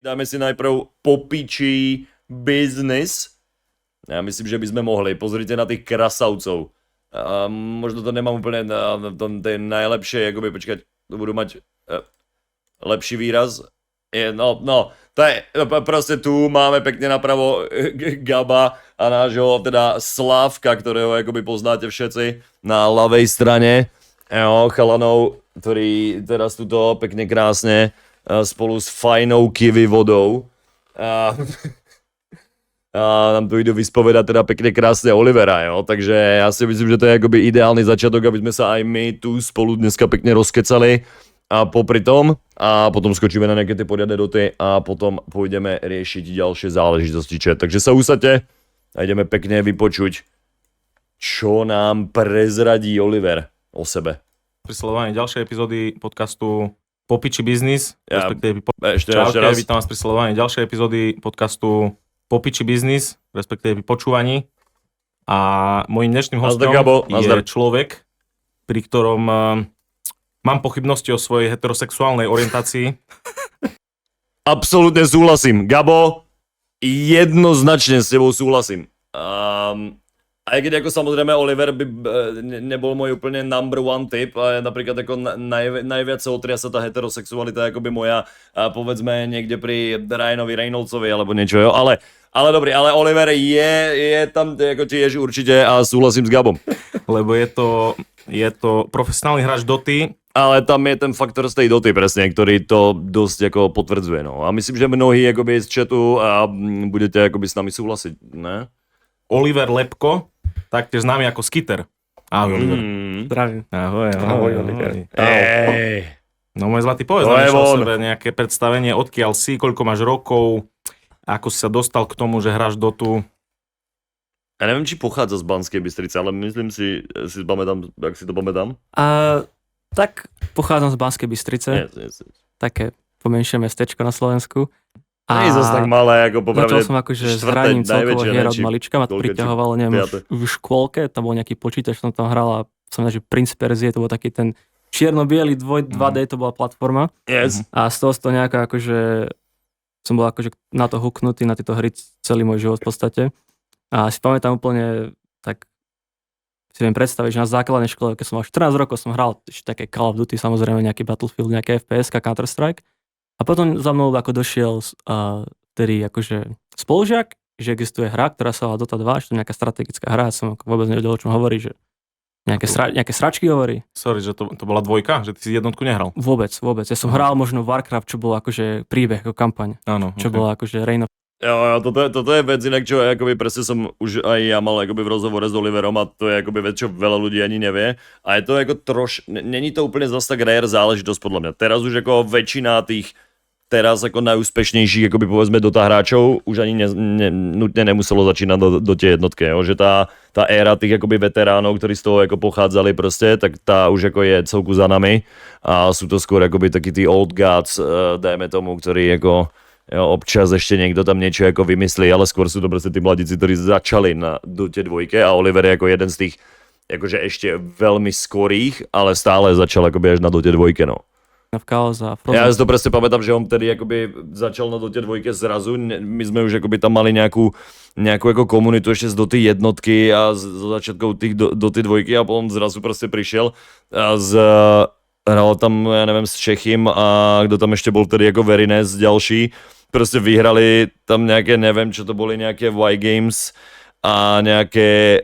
Dáme si najprv popičí biznis. Ja myslím, že by sme mohli. Pozrite na tých krasavcov. Možno to nemám úplne na tej najlepšie, akoby počkať, to budú mať lepší výraz. To je, proste tu máme pekne napravo Gaba a nášho teda Slávka, ktorého akoby poznáte všetci na ľavej strane. Chalanov, ktorí teraz tuto pekne krásne spolu s fajnou kiwi vodou a nám tu idú vyspovedať teda pekne krásne Olivera, jo, takže ja si myslím, že to je akoby ideálny začiatok, aby sme sa aj my tu spolu dneska pekne rozkecali a popri tom a potom skočíme na nejaké tie poriadne doty a potom pôjdeme riešiť ďalšie záležitosti, takže sa usadte a ideme pekne vypočuť, čo nám prezradí Oliver o sebe. Pri sledovaní ďalšej epizódy podcastu Popiči biznis, respektíve ešte raz. Vítam vás pri sledovaní ďalšej epizódy podcastu Popiči biznis, respektíve počúvaní. A môjim dnešným hostom je človek, pri ktorom mám pochybnosti o svojej heterosexuálnej orientácii. Absolútne súhlasím. Gabo, jednoznačne s tebou súhlasím. Aj keď ako samozrejme Oliver by nebol môj úplne number one tip, a napríklad ako najviac sa otriasa tá heterosexualita akoby moja, povedzme niekde pri Ryanovi Reynoldsovi alebo niečo, jo, ale dobrý, ale Oliver je tam ako tiež určite a súhlasím s Gabom. Lebo je to profesionálny hráč Doty. Ale tam je ten faktor z tej Doty presne, ktorý to dosť ako potvrdzuje, no. A myslím, že mnohí akoby z chatu a budete akoby s nami súhlasiť, ne? Oliver Lepko, taktiež známy ako Skitter. Ahoj, Oliver. Zdravím. Ahoj, Oliver. No môj zlatý, povedz nám o sebe, nejaké predstavenie, odkiaľ si, koľko máš rokov, ako si sa dostal k tomu, že hráš Dotu. Ja neviem, či pochádza z Banskej Bystrice, ale myslím si pamätám, ak si to pamätám. Tak pochádzam z Banskej Bystrice, yes. také pomenšie mestečko na Slovensku. Nie je zase tak malé, ako popravde. Začal som akože s hraním celkovo hier od malička, ma to priťahovalo, neviem, v škôlke, tam bol nejaký počítač, som tam hral a som že Prince Perzie, to bol taký ten čierno-biely 2D, to bola platforma. Yes. A z toho nejaká akože, som bol akože na to huknutý, na tieto hry celý môj život v podstate. A si pamätám úplne, tak si viem predstaviť, že na základnej škole, keď som mal 14 rokov, som hral ešte také Call of Duty, samozrejme nejaký Battlefield, nejaké FPS, Counter-Strike. A potom za mnou ako došiel tedy akože spolužiak, že existuje hra, ktorá sa volá Dota 2, že to je nejaká strategická hra, som vôbec nevedel, o čom hovorí, že nejaké sračky hovorí. Sorry, že to bola dvojka, že ty si jednotku nehral? Vôbec. Ja som hral možno Warcraft, čo bol akože príbeh, ako kampaň. Áno. Čo bola akože Reign of... Jo, toto je vec inak, čo akoby presne som už aj ja mal akoby v rozhovore s Oliverom a to je akoby vec, čo veľa ľudí ani nevie. A je to ako není to úplne zase tak rare záležitosť podľa mňa. Teraz už ako väčšina tých teraz ako najúspešnejších, akoby povedzme Dota hráčov, už ani nutne nemuselo začínať do tie jednotky, jo? Že tá éra tých akoby veteránov, ktorí z toho ako pochádzali proste, tak tá už ako je celku za nami a sú to skôr akoby takí tí old gods, dajme tomu, ktorí ako občas ešte niekto tam niečo ako vymyslí, ale skôr sú to proste tí mladíci, ktorí začali na Dote 2 a Oliver je ako jeden z tých akože ešte veľmi skorých, ale stále začal akoby až na Dote 2, no. Ja si to presne pamätám, že on tedy akoby začal na Dote 2 zrazu, my sme už akoby tam mali nejakú ako komunitu ešte z Doty jednotky a zo začiatkov tých Doty 2 a on zrazu proste prišiel a hral tam, ja neviem, s Čechym a kto tam ešte bol tedy ako Verines ďalší, proste vyhrali tam nejaké, neviem čo to boli, nejaké Y-Games a nejaké,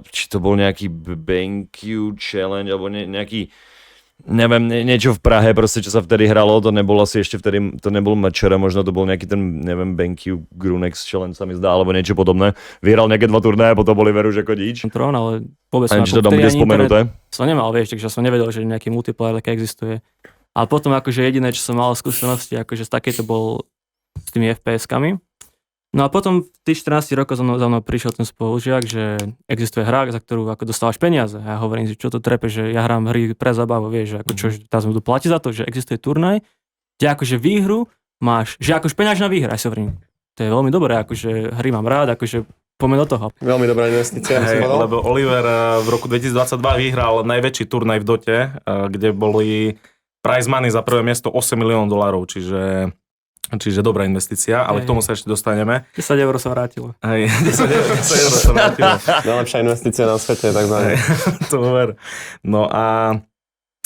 či to bol nejaký BenQ Challenge alebo nejaký, neviem, niečo v Prahe proste, čo sa vtedy hralo, to nebol asi ešte vtedy, to nebol Mečera, možno to bol nejaký ten, neviem, BenQ Grunex Challenge sa mi zdá, alebo niečo podobné. Vyhral nejaké 2 turnaje, potom boli veru, že kodič. Trón, ale vôbec som to tam bude spomenuté. Som nemal, vieš, takže som nevedel, že nejaký multiplayer také existuje. A potom akože jediné, čo som mal skúsenosti, akože z takejto bol s tými FPS-kami. No a potom v tých 14 rokov za mnou prišiel ten spolužiak, že existuje hra, za ktorú ako dostávaš peniaze. A ja hovorím si, čo to trepe, že ja hrám hry pre zabavu, vieš, ako čo, teraz mi budú platiť za to, že existuje turnaj, kde akože výhru máš, že akože peňažná výhra, ja si hovorím, to je veľmi dobré, akože hry mám rád, akože poďme do toho. Veľmi dobrá investícia. Lebo Oliver v roku 2022 vyhral najväčší turnaj v Dote, kde boli prize money za prvé miesto $8 miliónov, čiže Čiže dobrá investícia, ale k tomu sa ešte dostaneme. 10 eur sa vrátilo. Hej, 10 eur sa vrátilo. Najlepšia investícia na svete, takzvané. To ver. No a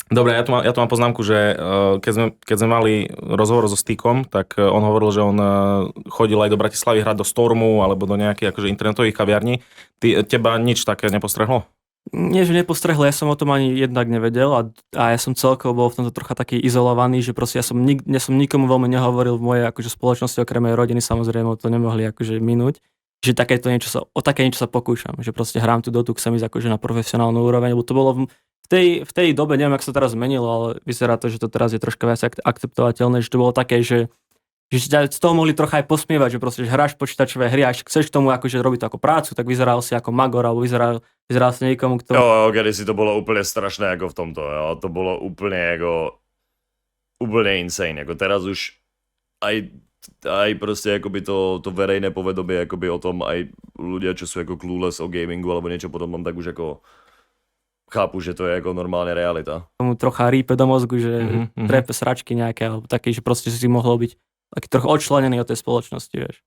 dobre, ja tu mám poznámku, že keď sme mali rozhovor so Stykom, tak on hovoril, že on chodil aj do Bratislavy hrať do Stormu alebo do nejakých akože internetových kaviarní. Teba nič také nepostrehlo? Nie, že nepostrehol, ja som o tom ani jednak nevedel a ja som celkovo bol v tomto trocha taký izolovaný, že proste ja som nikomu veľmi nehovoril v mojej akože spoločnosti, okrem mojej rodiny, samozrejme to nemohli akože minúť, že o také niečo sa pokúšam, že proste hrám tú Dotu, chcem ísť akože na profesionálnu úroveň, lebo to bolo v tej dobe, neviem, ako sa teraz zmenilo, ale vyzerá to, že to teraz je troška viac akceptovateľné, že to bolo také, že z toho mohli trocha aj posmievať, že proste že hráš počítačové hry a chceš k tomu akože robiť to ako prácu, tak vyzeral si ako magor alebo vyzeral si niekomu, kto... Jo, kedysi to bolo úplne strašné ako v tomto, jo. To bolo úplne insane, ako teraz už aj proste akoby to verejné povedomie akoby o tom, aj ľudia, čo sú ako clueless o gamingu alebo niečo podobnom, tak už ako chápu, že to je ako normálne realita. Tomu trocha rýpe do mozgu, že trepe sračky nejaké, alebo také, že proste si mohol byť taký trochu odčlenený od tej spoločnosti, vieš.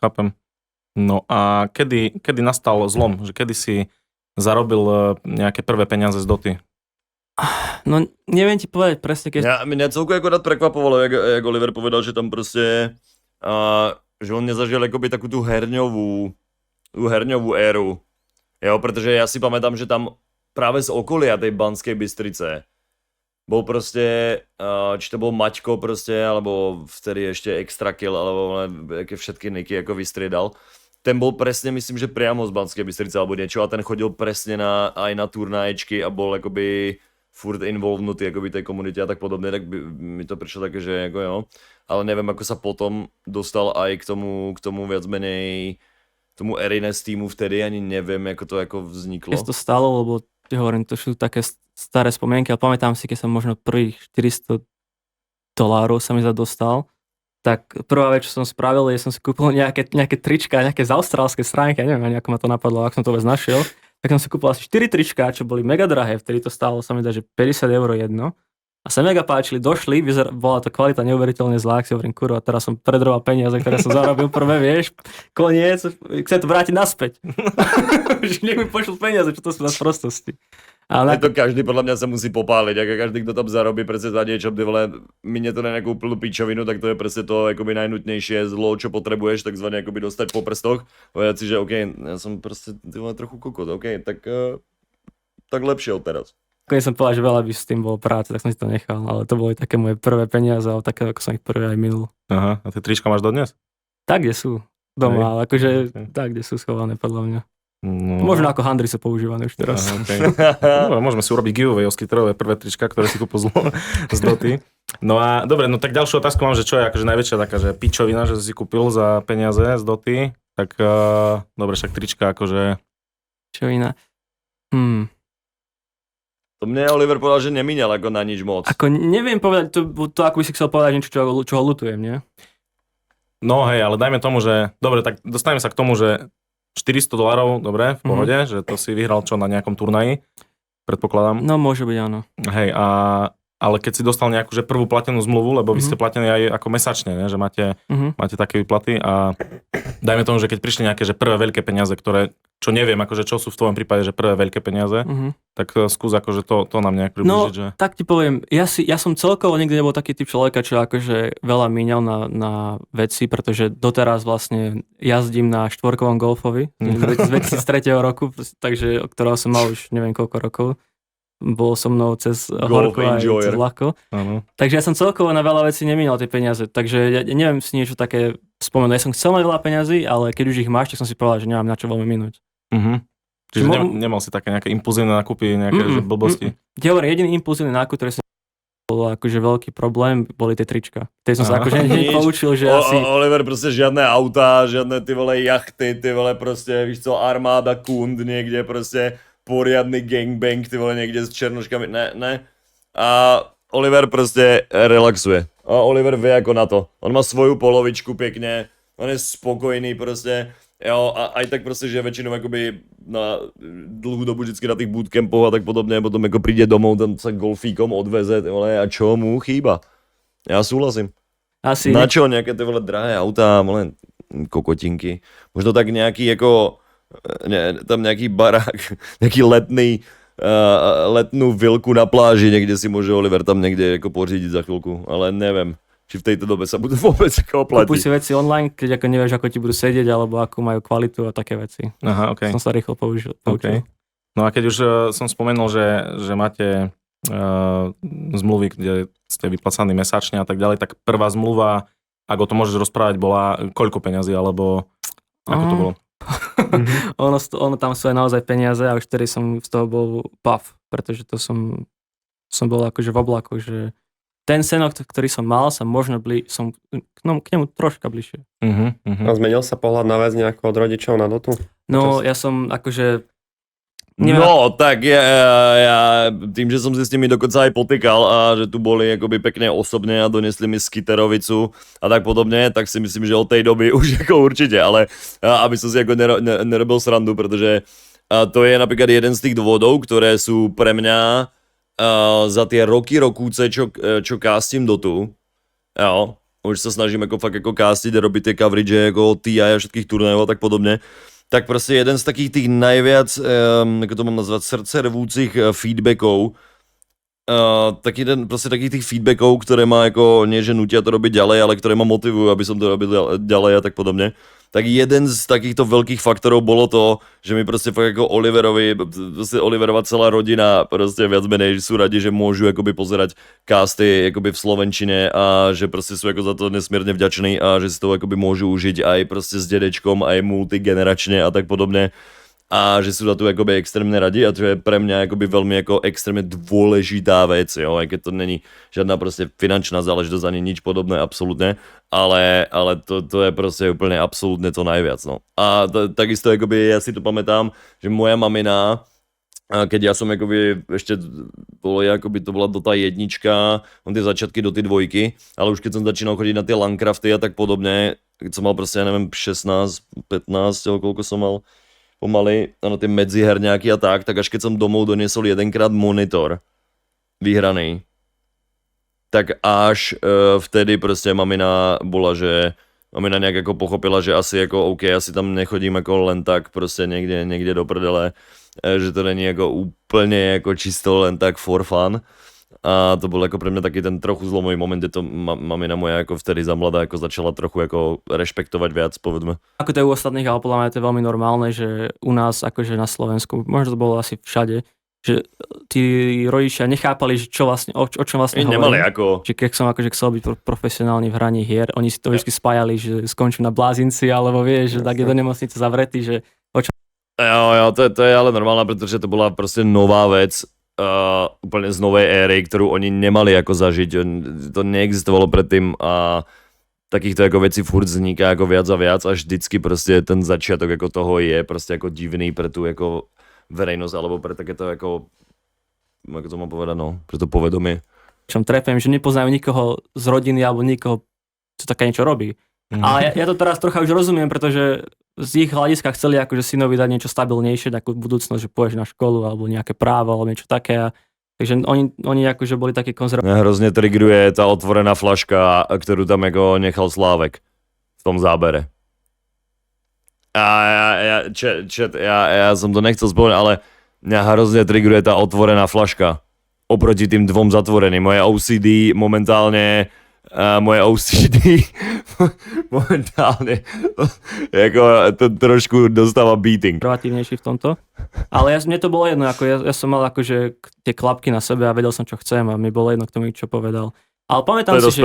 Chápem. No a kedy nastal zlom? Že kedy si zarobil nejaké prvé peniaze z Doty? No neviem ti povedať presne, keď... Mňa celku akorát prekvapovalo, jak Oliver povedal, že tam proste, že on nezažil akoby takú tú herňovú éru. Jo, pretože ja si pamätám, že tam práve z okolia tej Banskej Bystrice bol proste, či to bol Maťko proste, alebo vtedy ešte Extra Kill, alebo aké všetky niky ako vystriedal. Ten bol presne, myslím, že priamo z Banskej Bystrice alebo niečo a ten chodil presne aj na turnaječky a bol akoby furt involvnutý akoby tej komunite a tak podobne, tak mi to prišlo také, že ako jo. Ale neviem, ako sa potom dostal aj k tomu viac menej tomu Erines týmu vtedy, ani neviem, ako to ako vzniklo. Keď to stalo, lebo hovorím, to sú také staré spomienky, ale pamätám si, keď som možno prvých $400 sa mi dostal, tak prvá vec, čo som spravil, je som si kúpil nejaké trička, nejaké z austrálskej stránky, ja neviem ani ako ma to napadlo, ako som to vôbec našiel, tak som si kúpil asi 4 trička, čo boli mega drahé, vtedy to stálo, sa mi dá, že 50 € jedno. A sa mega páčili, došli, bola to kvalita neuveriteľne zlá, ak si hovorím, kurva, teraz som predroval peniaze, ktoré som zarobil prvé, vieš, koniec, chcem to vrátiť naspäť. Že nech mi pošlú peniaze, čo to sú za prostosti. Ale to každý podľa mňa sa musí popáliť, ako každý, kto tam zarobí presne za niečo, ty vole, mine to na nejakú úplnú pičovinu, tak to je presne to akoby najnutnejšie zlo, čo potrebuješ, takzvané akoby dostať po prstoch. Povedať si, že OK, ja som proste ty vole, trochu kokot, OK, tak lepšie od teraz. Keď som povedal, že veľa by s tým bolo práce, tak som si to nechal, ale to boli také moje prvé peniaze, ale také, ako som ich prvé aj minul. Aha, a tie trička máš dodnes? Tak, kde sú doma, ale akože tak, kde sú schované podľa mňa. No. Možno ako handry sú používané už teraz. Aha, okay. No, môžeme si urobiť giveaway o skitterové prvé trička, ktoré si kúpil z Doty. No a dobre, no tak ďalšiu otázku mám, že čo je akože najväčšia taká, že pičovina, že si kúpil za peniaze z Doty, tak dobre, však trička akože... Čo iná? To mne Oliver povedal, že nemínal ako na nič moc. Ako neviem povedať, to ako by si chcel povedať niečo, čo ho ľutujem, nie? No hej, ale dajme tomu, že... Dobre, tak dostaneme sa k tomu, že $400, dobre, v pohode, že to si vyhral čo na nejakom turnaji, predpokladám. No môže byť, áno. Hej, ale keď si dostal nejakú že prvú platenú zmluvu, lebo vy ste platení aj ako mesačne, ne? Že máte také výplaty a dajme tomu, že keď prišli nejaké že prvé veľké peniaze, ktoré, čo neviem, akože čo sú v tvojom prípade, že prvé veľké peniaze, tak skús akože to nám nejak približiť. No, tak ti poviem, ja som celkovo nikdy nebol taký typ človeka, čo akože veľa míňal na veci, pretože doteraz vlastne jazdím na štvorkovom Golfovi z 2003 roku, takže ktorého som mal už neviem koľko rokov. Bol so mnou cez horko aj cez ľahko. Takže ja som celkovo na veľa vecí nemínal tie peniaze, takže ja neviem si niečo také spomenúť. Ja som chcel mať veľa peňazí, ale keď už ich máš, tak som si povedal, že nemám na čo veľmi minúť. Čiže nemal si také nejaké impulzívne nákupy, nejaké blbosti? Jediný impulzívny nákup, ktorý som bol akože veľký problém, boli tie trička. Tej som sa akože poučil, že asi... Oliver proste žiadne autá, žiadne ty vole jachty, ty vole proste, víš co, armáda kund niekde proste... poriadny gangbang, ty vole, niekde s černoškami, ne. A Oliver proste relaxuje. A Oliver vie ako na to. On má svoju polovičku pekne, on je spokojný proste. Jo, a aj tak proste, že väčšinou akoby na dlhú dobu vždycky na tých bootcampoch a tak podobne, potom ako príde domov, tam sa golfíkom odveze, ty vole, a čo mu chýba? Ja súhlasím. Asi Na čo? Nejaké ty vole drahé autá, vole kokotinky. Možno tak nejaký jako, tam nejaký barák, nejaký letnú vilku na pláži, niekde si môže Oliver tam niekde jako pořídiť za chvíľku, ale neviem, či v tejto dobe sa budú vôbec ako Kupuj oplatiť. si veci online, keď ako nevieš, ako ti budú sedieť, alebo akú majú kvalitu a také veci. Aha, OK. Som sa rýchlo poučil. OK. No a keď už som spomenul, že máte zmluvy, kde ste vyplacaní mesačne a tak ďalej, tak prvá zmluva, ak o tom môžeš rozprávať, bola koľko peňazí, alebo ako to bolo? ono tam sú aj naozaj peniaze a už vtedy som z toho bol puff, pretože to som bol akože v oblaku, že ten senok, ktorý som mal, sa možno som k nemu troška bližšie. A zmenil sa pohľad na vec nejako od rodičov na dotu? No, ja som akože... No, tak ja tým, že som si s nimi dokonca aj potýkal a že tu boli akoby pekne osobne a donesli mi skiterovicu a tak podobne, tak si myslím, že od tej doby už ako určite, ale aby som si ako nerobil srandu, pretože to je napríklad jeden z tých dôvodov, ktoré sú pre mňa za tie rokúce, čo castim dotu, jo, už sa snažím ako fakt ako castiť a robiť tie coverage ako TI a všetkých turnajov a tak podobne, tak proste jeden z takých tých najviac, ako to mám nazvať, srdcervúcich feedbackov, takých tých feedbackov, ktoré ma ako, nie že nutia to robiť ďalej, ale ktoré ma motivujú, aby som to robil ďalej a tak podobne. Tak jeden z takýchto veľkých faktorov bolo to, že mi proste fakt ako Oliverova celá rodina proste viac menej sú radi, že môžu akoby pozerať casty akoby v slovenčine a že proste sú ako za to nesmierne vďační a že si to akoby môžu užiť aj proste s dedečkom, aj multigeneračne a tak podobne. A že sú za to akoby extrémne radi a to je pre mňa akoby veľmi ako extrémne dôležitá vec, jo, aj keď to není žiadna proste finančná záležitosť ani nič podobné, absolútne, ale to je proste úplne absolútne to najviac, no. A takisto akoby ja si to pamätám, že moja mamina, keď ja som akoby ešte akoby to bola do tá jednička, on tie začiatky do tej dvojky, ale už keď som začínal chodiť na tie Landcrafty a tak podobne, keď som mal proste, ja neviem, 16, 15, koľko som mal, pomaly, na tie medziherňáky a tak až keď som domov doniesol jedenkrát monitor vyhraný, tak až vtedy proste mamina nejak ako pochopila, že asi ako OK, asi tam nechodím ako len tak proste niekde do prdele, že to není ako úplne ako čisto len tak for fun. A to bol ako pre mňa taký ten trochu zlomový moment, kde to mamina moja ako vtedy za mladá ako začala trochu ako rešpektovať viac, povedme. Ako to je u ostatných, ale podľa mňa to je veľmi normálne, že u nás akože na Slovensku, možno to bolo asi všade, že tí rodičia nechápali, že čo vlastne, o čom vlastne hovorím. Nemali ako. Že keď som akože chcel byť profesionálny v hraní hier, oni si to vždy spájali, že skončím na blázinci, alebo vieš, že tak je do nemocnice zavretý, že o čom... Jo, to je ale normálne, pretože to bola proste nová vec, úplne z novej éry, ktorú oni nemali ako zažiť, to neexistovalo predtým a takýchto ako vecí furt vzniká ako viac a viac a vždycky proste ten začiatok ako toho je proste ako divný pre tú ako verejnosť alebo pre takéto ako to mám povedať, no, pre to povedomie. Čom trepem, že nepoznajú nikoho z rodiny alebo nikoho, čo také niečo robí. Ale ja to teraz trocha už rozumiem, pretože z ich hľadiska chceli akože synovi dať niečo stabilnejšie, takú budúcnosť, že pôjdeš na školu alebo nejaké právo alebo niečo také. Takže oni akože boli takí konzervatívni. Hrozne trigruje tá otvorená flaška, ktorú tam ako nechal Slávek v tom zábere. A ja som to nechcel spomenúť, ale mňa hrozne trigruje tá otvorená flaška oproti tým dvom zatvoreným. Moje OCD momentálne momentálne ako to trošku dostáva beating. Konzervatívnejší v tomto. Ale mne to bolo jedno, ako ja som mal akože tie klapky na sebe a vedel som, čo chcem a mi bolo jedno k tomu, čo povedal. Ale pamätám si, že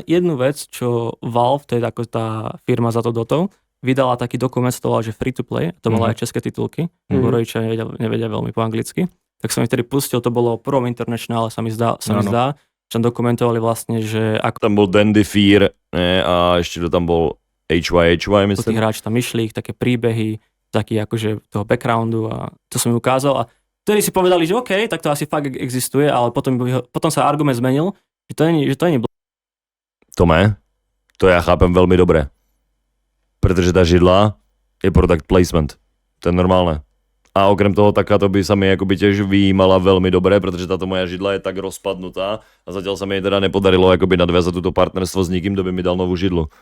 jednu vec, čo Valve, to je ako tá firma za to Dotov, vydala taký dokument, to volal, že free to play, to mala aj české titulky, lebo rodičia nevedia veľmi po anglicky. Tak som ich tedy pustil, to bolo prvom internationále, sa mi zdá, čo dokumentovali vlastne, že ako... Tam bol Dandy Fear a ešte to tam bol HY, myslím. Tí hráči tam išli, ich také príbehy, taký akože toho backgroundu a to som im ukázal a vtedy si povedali, že OK, tak to asi fakt existuje, ale potom sa argument zmenil, že to nie Tome, to ja chápem veľmi dobre. Pretože tá židla je product placement. To je normálne. A okrem toho takáto by sa mi akoby tiež vyjímala veľmi dobre, pretože táto moja židla je tak rozpadnutá a zatiaľ sa mi jej teda nepodarilo akoby nadviazať túto partnerstvo s nikým, kto by mi dal novú židlu.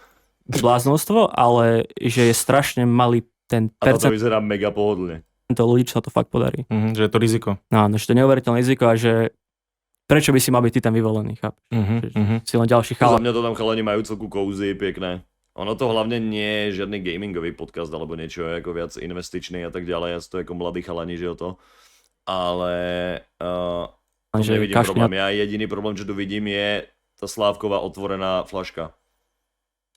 Bláznostvo, ale že je strašne malý ten A táto percent vyzerá mega pohodlne. ľudí, čo sa to fakt podarí. Že je to riziko. No, že to je neuveriteľné riziko a že prečo by si mal byť ty tam vyvolený, chápeš? Že si len ďalší Za chalán. mňa to tam chalani majú celku cozy, pekné. Ono to hlavne nie je žiadny gamingový podcast alebo niečo, je ako viac investičný a tak ďalej, ja to ako mladí chalani, že o to. Ale to Že nevidím kašľ problém. Ja jediný problém, čo tu vidím, je tá Slávková otvorená flaška.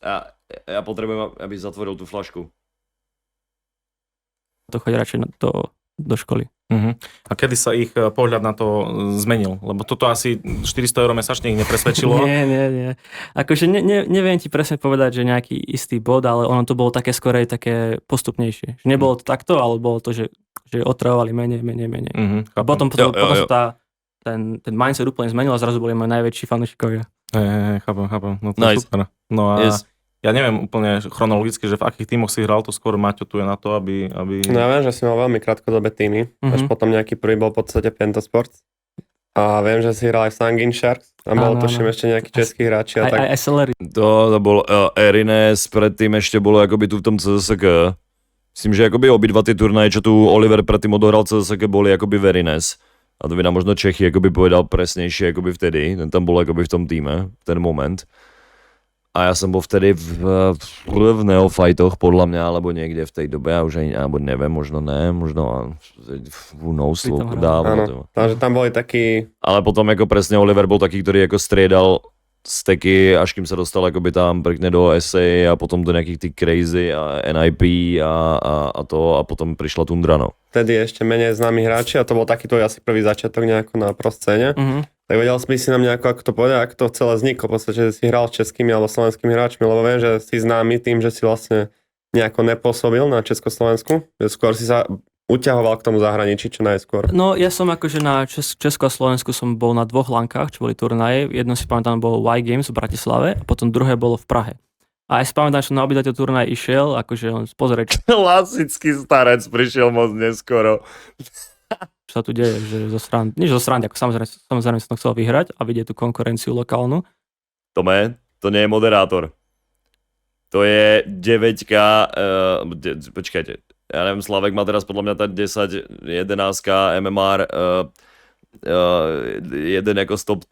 Ja potrebujem, aby zatvoril tú flašku. to chodí radšej do školy. A kedy sa ich pohľad na to zmenil? Lebo toto asi 400 € mesačne ich nepresvedčilo. Nie. Akože neviem ti presne povedať, že nejaký istý bod, ale ono to bolo také skorej také postupnejšie. Že nebolo to takto, ale bolo to, že otravovali menej. A potom sa ten mindset úplne zmenil a zrazu boli moji najväčší fanúšikovia. Chápem. No to je super. No a ja neviem úplne chronologicky, že v akých tímoch si hral, to skôr Maťo tu je na to, aby... No ja viem, že si mal veľmi krátkodobé týmy, až potom nejaký prvý bol v podstate Pentasports. A viem, že si hral aj v Sangin Sharks. A bol tuším ešte nejaký český hráči. Aj Celery. To bol Erines, predtým ešte bolo akoby tu v tom CSK. Myslím, že akoby obidva tie turnaje, čo tu Oliver predtým odohral CSK, boli akoby v Erines. A to by nám možno Čechy akoby povedal presnejšie akoby vtedy. Ten tam bol akoby v tom týme, v ten moment. A ja som bol vtedy v neofajtoch, podľa mňa, alebo niekde v tej dobe, ja už aj, alebo neviem, možno dávno. Takže tam boli takí... Ale potom ako presne Oliver bol taký, ktorý ako striedal steky, až kým sa dostal akoby tam prekne do SA a potom do nejakých tých crazy a NIP a potom prišla Tundra, no. Vtedy ešte menej známi hráči a to bol taký tvoj asi prvý začiatok nejako na pro scéne. Tak vedel si nám nejako, ako to povedať, ako to celé vzniklo, v podstate, že si hral s českými alebo slovenskými hráčmi, lebo viem, že si známy tým, že si vlastne nejako nepôsobil na Československu, že skôr si sa uťahoval k tomu zahraničí, čo najskôr. No ja som akože na Česku a Slovensku som bol na 2 lankách, čo boli turnaje. Jedno si pamätám bolo Y Games v Bratislave a potom druhé bolo v Prahe. A ja si pamätám, že som na obidva tie turnaje išiel, akože len pozrieť, Klasický starec prišiel moc neskoro. čo sa tu deje, že zo srandy, ako samozrejme som to chcel vyhrať a vidieť tú konkurenciu lokálnu. Tome, to nie je moderátor. To je 9-ka, počkajte, ja neviem, Slavek má teraz podľa mňa tá 10-11 MMR, jeden ako z top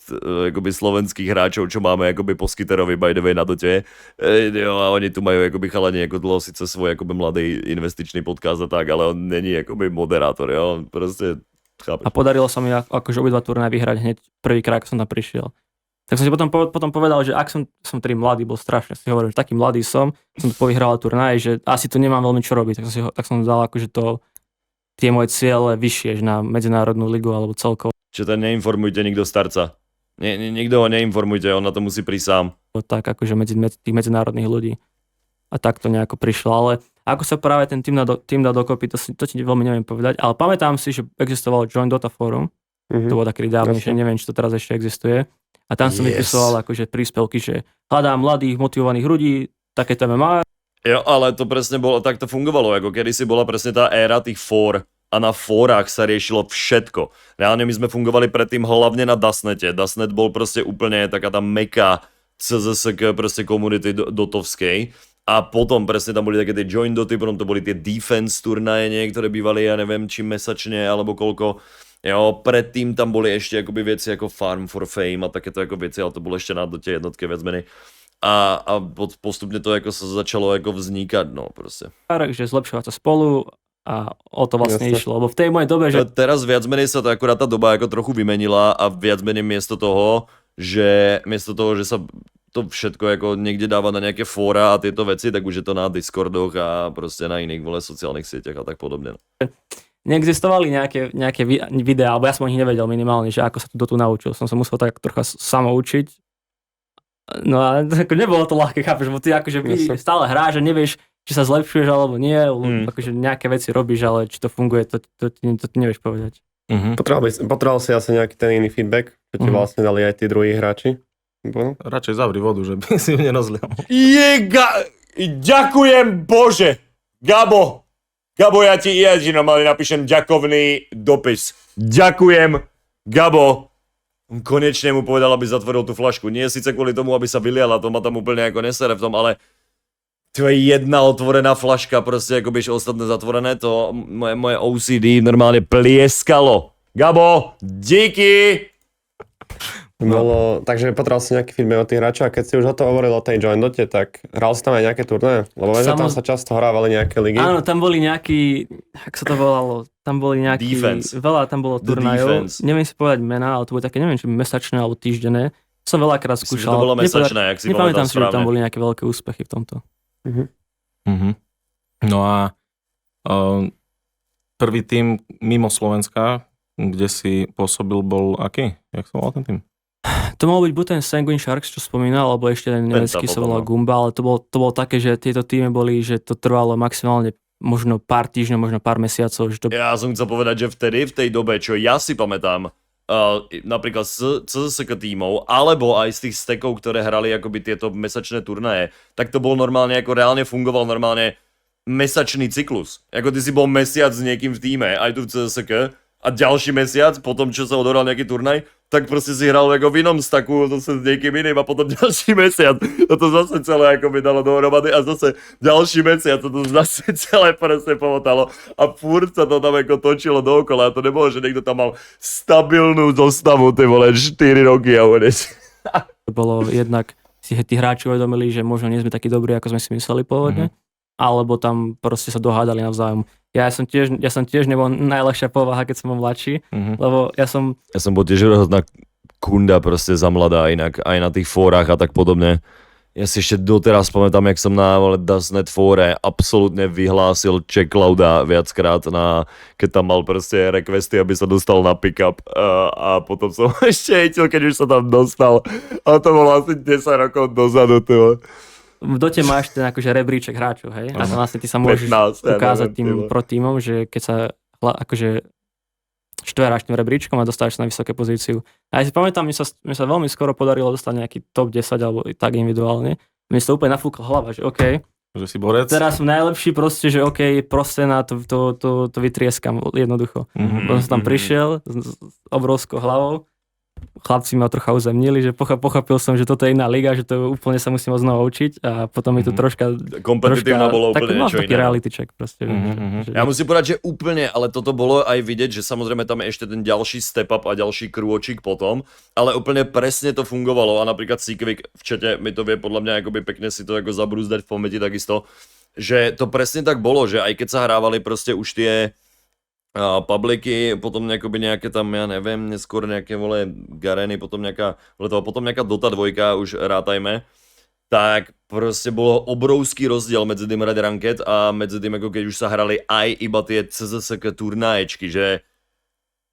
akoby slovenských hráčov, čo máme akoby po Skiterovi by the way na dote. A oni tu majú akoby chalani ako dlho síce svoj akoby mladý investičný podcast a tak, ale on není akoby moderátor, jo, proste chápeš. A podarilo sa mi akože obidva turnaje vyhrať hneď prvýkrát, ako som tam prišiel. Tak som si potom povedal, že ak som tedy mladý, bol strašne, si hovoril, že taký mladý som tu povyhral turnaje, že asi tu nemám veľmi čo robiť, tak som dal akože tie moje ciele vyššie, že na medzinárodnú ligu alebo celkovo. Čo to neinformujte nikto starca. Nikto ho neinformujte, on na to musí prísť sám. Tak akože medzi tých medzinárodných ľudí. A tak to nejako prišlo, ale ako sa práve ten tým dal dokopy, to ti veľmi neviem povedať, ale pamätám si, že existovalo Join Dota Forum, to bolo taký dávnejšie, neviem, či to teraz ešte existuje. A tam som vypisoval akože príspevky, že hľadám mladých, motivovaných ľudí, takéto MMA. Jo, ale to presne bolo, tak to fungovalo, ako kedysi bola presne tá éra tých fór a na fórach sa riešilo všetko. Reálne my sme fungovali predtým hlavne na Dasnete. Dasnet bol proste úplne taká tá meka CZSK proste komunity dotovskej. A potom presne tam boli také tie join doty, potom to boli tie defense turnaje, niektoré bývali, ja neviem, či mesačne alebo koľko. Jo, predtým tam boli ešte akoby veci ako Farm for Fame a takéto ako veci, ale to bolo ešte na dote jednotke viac menej. A postupne to ako sa začalo ako vznikať, no proste. Že zlepšovať sa spolu a o to vlastne išlo, lebo v tej mojej dobe, že... Teraz viac menej sa to akurát tá doba ako trochu vymenila a viac menej miesto toho, že sa to všetko ako niekde dáva na nejaké fóra a tieto veci, tak už je to na Discordoch a proste na iných sociálnych sieťach a tak podobne. Neexistovali nejaké videá, alebo ja som o nich nevedel minimálne, že ako sa tu naučil. Som sa musel tak trocha samoučiť. No a ako nebolo to ľahké, chápeš, bo ty akože stále hráš a nevieš, či sa zlepšuješ alebo nie, akože nejaké veci robíš, ale či to funguje, to ty nevieš povedať. Potreboval si asi nejaký ten iný feedback, čo ti vlastne dali aj tí druhí hráči? Radšej zavri vodu, že by si ju nerozlial. Ďakujem Bože! Gabo, Gabo, ja ti normálne napíšem ďakovný dopis. Ďakujem, Gabo. Konečne mu povedal, aby zatvoril tú flašku. Nie síce kvôli tomu, aby sa vyliala, to ma tam úplne ako nesere v tom, ale to je jedna otvorená flaška, proste ako byš ostatné zatvorené, to moje OCD normálne plieskalo. Gabo, díky! Takže potreboval si nejaký feedback od tých hráčov a keď si už o to hovoril o tej joint dote, tak hral si tam aj nejaké turné? Lebo viem, že tam sa často hrávali nejaké ligy. Áno, tam boli nejaký, ako sa to volalo, tam boli nejaký, veľa tam bolo turnajov, neviem si povedať mená, ale to boli také, neviem, či mesačné alebo týždenné. Som veľakrát skúšal. To bolo mesačné, ak si nepamätám si, správne. že tam boli nejaké veľké úspechy v tomto. No a prvý tým mimo Slovenska, kde si pôsobil, bol aký? Jak sa volal ten tým? To mohol byť buď ten Sanguine Sharks, čo spomínal, alebo ešte ten nemecký sa volal Gumba, ale to bolo také, že tieto týmy boli, že to trvalo maximálne možno pár týždňov, možno pár mesiacov. Že to... Ja som chcel povedať, že vtedy, v tej dobe, čo ja si pamätám, napríklad z CSK tímov, alebo aj z tých stekov, ktoré hrali akoby tieto mesačné turnaje, tak to bol normálne, ako reálne fungoval normálne mesačný cyklus. Ako ty si bol mesiac s niekým v týme, aj tu v CSK, a ďalší mesiac, potom čo sa odohral nejaký turnaj, tak proste si hral ako v inom staku, zase s niekým iným a potom ďalší mesiac. To zase celé ako by dalo dohromady a zase ďalší mesiac, to zase celé proste pomotalo a furt sa to tam ako točilo dookola a to nebolo, že niekto tam mal stabilnú zostavu, ty vole, 4 roky a onec. To bolo jednak, si tí hráči uvedomili, že možno nie sme takí dobrí, ako sme si mysleli pôvodne, alebo tam proste sa dohádali navzájom. Ja som tiež nebol najľahšia povaha, keď som bol mladší, lebo ja som bol tiež rozhodná kunda proste za mladá, inak aj na tých fórach a tak podobne. Ja si ešte doteraz pamätám, jak som na Dasnet fóre absolútne vyhlásil Checklauda viackrát, keď tam mal proste requesty, aby sa dostal na pick-up a potom som ešte hejtil, keď už sa tam dostal. A to bolo asi 10 rokov dozadu. V dote máš ten akože rebríček hráčov, hej? A vlastne ty sa môžeš 15, ukázať tým pro tímom, že keď sa akože štveráš tým rebríčkom a dostávaš sa na vysoké pozíciu. A ja si pamätám, mne sa veľmi skoro podarilo dostať nejaký top 10 alebo tak individuálne. Mne sa to úplne nafúkla hlava, že OK. Že si borec? Teraz som najlepší proste, že OK, proste na to vytrieskam jednoducho. Potom som tam prišiel s obrovskou hlavou. Chlapci ma trocha uzemnili, že pochopil som, že toto je iná liga, že to úplne sa musím znova učiť a potom mi to troška... Kompetitívna bolo úplne niečo iné. Taký reality check proste. Ja musím povedať, že úplne, ale toto bolo aj vidieť, že samozrejme tam je ešte ten ďalší step up a ďalší krôčik potom, ale úplne presne to fungovalo a napríklad Sikvik v čete mi to vie podľa mňa akoby pekne si to ako zabrúzdať v pamäti takisto, že to presne tak bolo, že aj keď sa hrávali proste už tie publiky, potom nejaké tam, ja neviem, neskôr nejaké Gareny, potom nejaká Dota 2, už rátajme, tak proste bolo obrovský rozdiel medzi tým Red Ranked a medzi tým, ako keď už sa hrali aj iba tie CSK turnaječky, že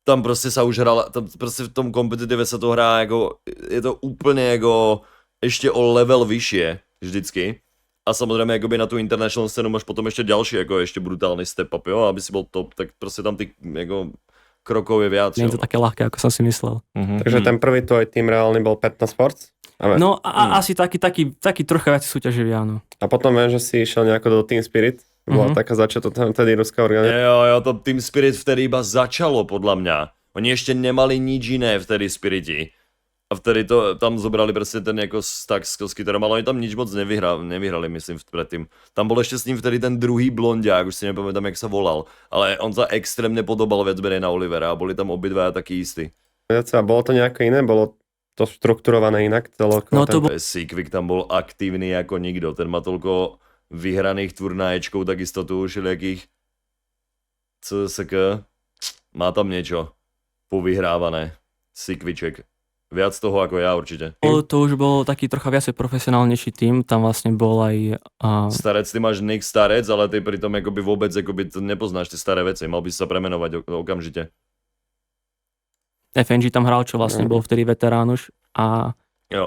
tam proste sa už hrala, tam proste v tom kompetitíve sa to hrá ako, je to úplne ako ešte o level vyššie vždycky. A samozrejme, akoby na tú international scénu máš potom ešte ďalší, ako ešte brutálny step up, jo, aby si bol top, tak proste tam tých ako, krokov je viac. Nie je to také ľahké, ako som si myslel. Takže ten prvý tvoj tým reálny bol 15 Sports? No a asi taký trocha viac súťaživý, áno. A potom viem, že si išiel nejako do Team Spirit, bola taká začiatok tedy ruská organizácia. Jo, to Team Spirit vtedy iba začalo, podľa mňa. Oni ešte nemali nič iné vtedy Spiriti. A vtedy to tam zobrali presne ten ako stack z Koskyterom, ale oni tam nič moc nevyhrali, myslím, predtým. Tam bol ešte s ním vtedy ten druhý blondiák, už si nepamätám, jak sa volal. Ale on sa extrémne podobal viac menej na Olivera a boli tam obidvaja takí istí. A bolo to nejako iné? Bolo to štrukturované inak? No to Sikvik tam bol aktívny ako nikto. Ten má toľko vyhraných turnaječkov, takisto tu už nejakých CSK. Má tam niečo povyhrávané. Sikviček. Viac toho ako ja určite. To už bol taký trocha viacej profesionálnejší tým, tam vlastne bol aj... Starec, ty máš nick Starec, ale ty pritom akoby vôbec akoby nepoznáš tie staré veci, mal by si sa premenovať okamžite. FNG tam hral, čo vlastne bol vtedy veterán už a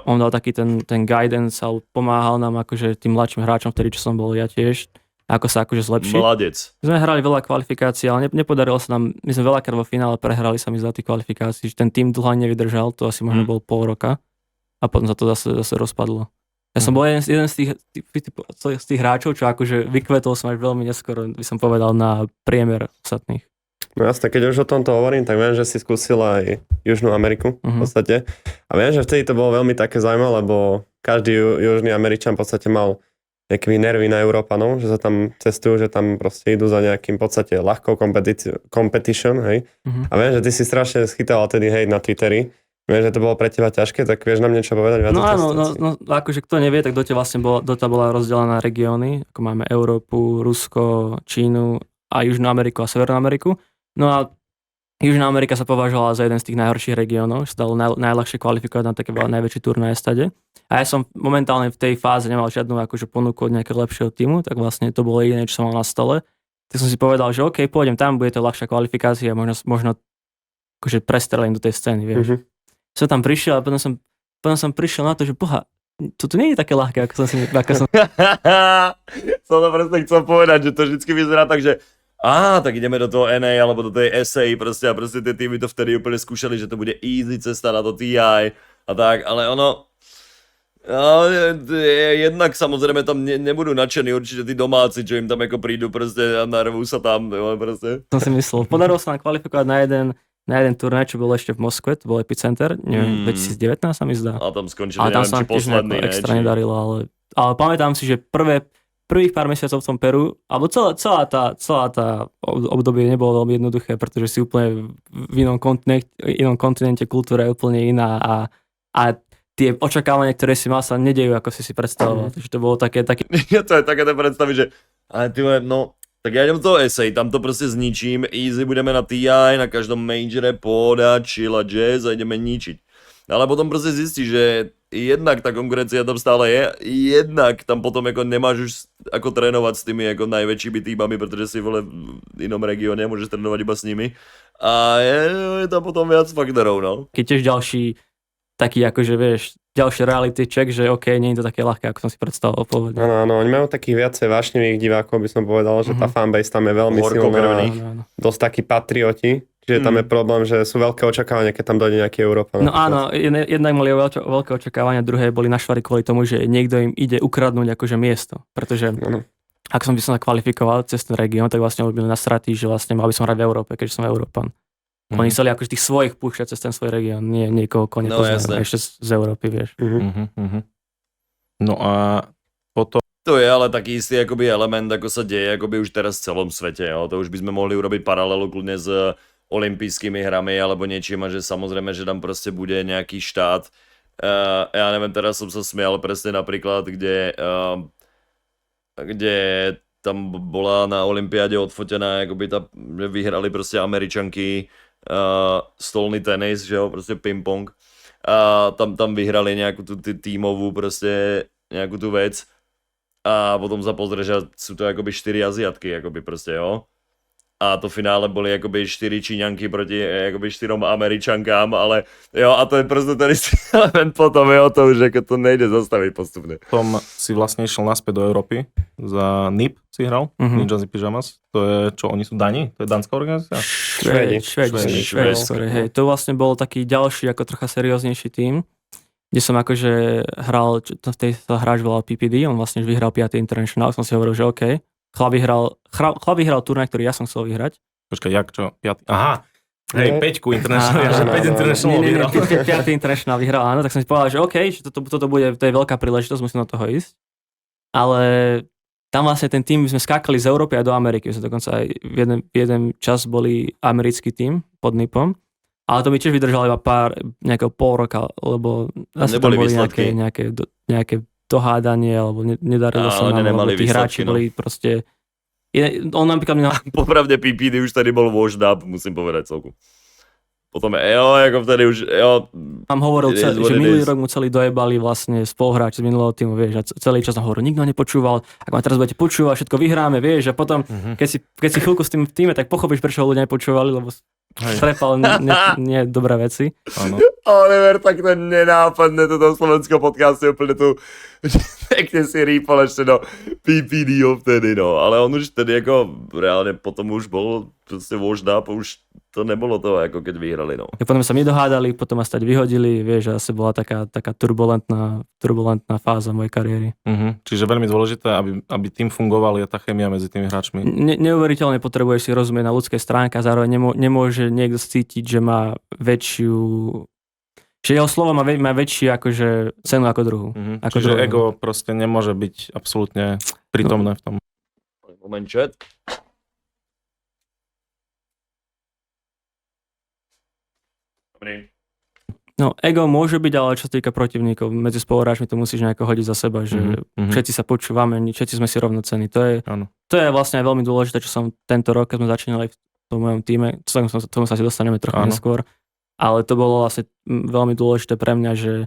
on dal taký ten guidance a pomáhal nám akože tým mladším hráčom vtedy, čo som bol ja tiež, ako sa akože zlepšiť. Mladec. Sme hrali veľa kvalifikácií, ale nepodarilo sa nám, my sme veľakrát vo finále prehrali sa mi za tých kvalifikácií, že ten tým dlho nevydržal, to asi možno bol pol roka a potom sa to zase rozpadlo. Ja som bol jeden z tých hráčov, čo akože vykvetol som až veľmi neskoro, by som povedal, na priemer ostatných. No jasne, keď už o tomto hovorím, tak viem, že si skúsila aj Južnú Ameriku v podstate. A viem, že vtedy to bolo veľmi také zaujímavé, lebo každý južný Američan v podstate mal nejaké nervy na Európanov, že sa tam cestujú, že tam proste idú za nejakým v podstate ľahkou competition, hej. A viem, že ty si strašne schytala tedy hejt na Twitteri. Viem, že to bolo pre teba ťažké, tak vieš nám niečo povedať? No áno, no akože kto nevie, tak Dota vlastne bola rozdelená na regióny, ako máme Európu, Rusko, Čínu a Južnú Ameriku a Severnú Ameriku. No a Južná Amerika sa považovala za jeden z tých najhorších regiónov, že sa dalo najľahšie kvalifikovať na také najväčšie turnaje stade. A ja som momentálne v tej fáze nemal žiadnu akože ponuku od nejakého lepšieho týmu, tak vlastne to bolo jediné, čo som mal na stole. Tak som si povedal, že OK, pôjdem tam, bude to ľahšia kvalifikácia, možno akože prestrelím do tej scény, vieš. Som tam prišiel a potom som prišiel na to, že boha, toto nie je také ľahké, ako som si... Som to presne chcel povedať, že to vždycky vyzerá tak, že tak ideme do toho NA alebo do tej SA proste a proste tie týmy to vtedy úplne skúšali, že to bude easy cesta na to TI a tak, ale ono... jednak samozrejme tam nebudú nadšení určite tí domáci, čo im tam ako prídu proste a narvú sa tam, proste. Som si myslel, podarilo sa nám kvalifikovať na jeden turnaj, čo bolo ešte v Moskve, to bol Epicenter, neviem, 2019 sa mi zdá. A tam skončili, neviem, či posledný, ne? Extra nedarilo, ale pamätám si, že prvých pár mesiacov v tom Peru, alebo celá tá obdobie nebolo veľmi jednoduché, pretože si úplne v inom kontinente kultúra je úplne iná a tie očakávania, ktoré si mal, sa nedejú, ako si predstavoval. Takže to bolo také... To je také predstavy, že tak ja idem do SA, tam to proste zničím, easy budeme na TI, na každom majore podať, chill a jazz a ideme ničiť. Ale potom proste zistí, že jednak tá konkurencia tam stále je, jednak tam potom ako nemáš už ako trénovať s tými ako najväčšími týmami, pretože si v inom regióne môžeš trénovať iba s nimi. A je tam potom viac faktorov, no. Keď tiež ďalší taký akože vieš, ďalší reality check, že OK, nie je to také ľahké, ako som si predstavoval pôvodne. Áno, oni majú takých viacej vášnivých divákov, by som povedal, že tá fanbase tam je veľmi silná, dosť takí patrioti, čiže tam je problém, že sú veľké očakávania, keď tam dojde nejaký Európan. No áno, jednak mali veľké očakávania, druhé boli našvari kvôli tomu, že niekto im ide ukradnúť akože miesto, pretože ak som by som sa kvalifikoval cez ten región, tak vlastne byli nasratí, že vlastne mal by som hrať v Európe, keďže som Európan. Oni chceli akože tých svojich púšťať cez ten svoj región, nie niekoho, koho nepoznajú, ešte z Európy, vieš. No a potom... To je ale taký istý akoby element, ako sa deje akoby už teraz v celom svete. Jo. To už by sme mohli urobiť paralelu kľudne s olympijskými hrami alebo niečím a že samozrejme, že tam proste bude nejaký štát. Ja neviem, teraz som sa smial presne napríklad, kde tam bola na olympiáde odfotená, akoby že vyhrali proste Američanky stolný tenis, že jo, proste ping-pong. A tam vyhrali nejakú tú tímovú proste nejakú tú vec. A potom sa pozrie, že sú to akoby 4 Aziatky, akoby proste, jo. A to finále boli akoby 4 Číňanky proti akoby 4 Američankám, ale jo, a to je proste ten istý element potom je o tom, že to nejde zastaviť postupne. Potom si vlastne išiel naspäť do Európy, za NIP si hral, Ninjas in Pyjamas, to je čo, oni sú Dani? To je dánska organizácia? Švédi. Hej, to vlastne bol taký ďalší, ako trocha serióznejší tím, kde som akože hral, v tej sa hráč volal PPD, on vlastne už vyhral 5. International, som si hovoril, že OK. Chlap vyhral turnaj, ktorý ja som chcel vyhrať. Počkaj, jak čo? 5. Aha, hej, 5 International, ja že 5 International vyhral. 5. International vyhral, áno, tak som si povedal, že OK, že toto bude, to je veľká príležitosť, musím do toho ísť. Ale tam vlastne ten tým, my sme skákali z Európy a do Ameriky, my sme dokonca aj jeden čas boli americký tým pod NIPom. Ale to mi tiež vydržalo iba nejakého pol roka, lebo zase tam boli nejaké dohádanie, alebo nedarilo sa nám, lebo tí hráči boli proste... On napríklad... Popravde PPD už tady bol washed up, musím povedať celku. Potom ako vtedy už... Tam hovoril, že minulý rok mu celý dojebali vlastne spoluhráči z minulého týmu, vieš, a celý čas tam hovoril, nikto nepočúval, ak ma teraz budete počúvať, všetko vyhráme, vieš, a potom, keď si chvíľku s tým v týme, tak pochopíš, prečo ho ľudia nepočúvali, lebo strepal nie dobré veci. Áno. Oliver, tak to nenápadne toto v slovenskom podcaste úplne tu pekne si rýpal ešte do PPD vtedy, no. Ale on už vtedy ako reálne potom už bol proste voždá, už to nebolo to, ako keď vyhrali, no. Ja potom sa mi dohádali, potom ma stať vyhodili, vieš, a asi bola taká turbulentná fáza mojej kariéry. Čiže veľmi dôležité, aby tým fungoval, je tá chémia medzi tými hráčmi. Neuveriteľne potrebuješ si rozumieť na ľudskej stránke a zároveň nemôže niekto cítiť, že má väčšiu... Že jeho slovo má väčšiu akože cenu ako druhú. Čiže ego proste nemôže byť absolútne prítomné v tom. Moment, chat. Dobrý. No, ego môže byť, ale čo sa týka protivníkov, medzi spoluhráčmi to musíš nejako hodiť za seba, že všetci sa počúvame, všetci sme si rovnocenní. To je vlastne aj veľmi dôležité, čo som tento rok, keď sme začínali v tom mojom týme, tomu sa si dostaneme trochu neskôr, ale to bolo vlastne veľmi dôležité pre mňa, že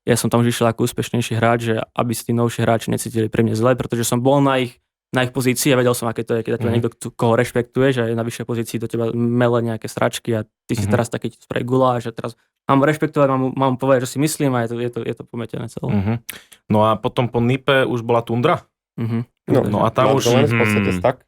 ja som tam už išiel ako úspešnejší hráč, že aby si tí novší hráči necítili pre mňa zle, pretože som bol na ich pozícii a vedel som, aké to je, keď niekto, koho rešpektuješ a je na vyššej pozícii, do teba mele nejaké sračky a ty si teraz taký sprej guláš a teraz mám rešpektovať, mám povedať, že si myslím a je to pometené celé. No a potom po Nipe už bola Tundra? No a tam už... v podstate tak.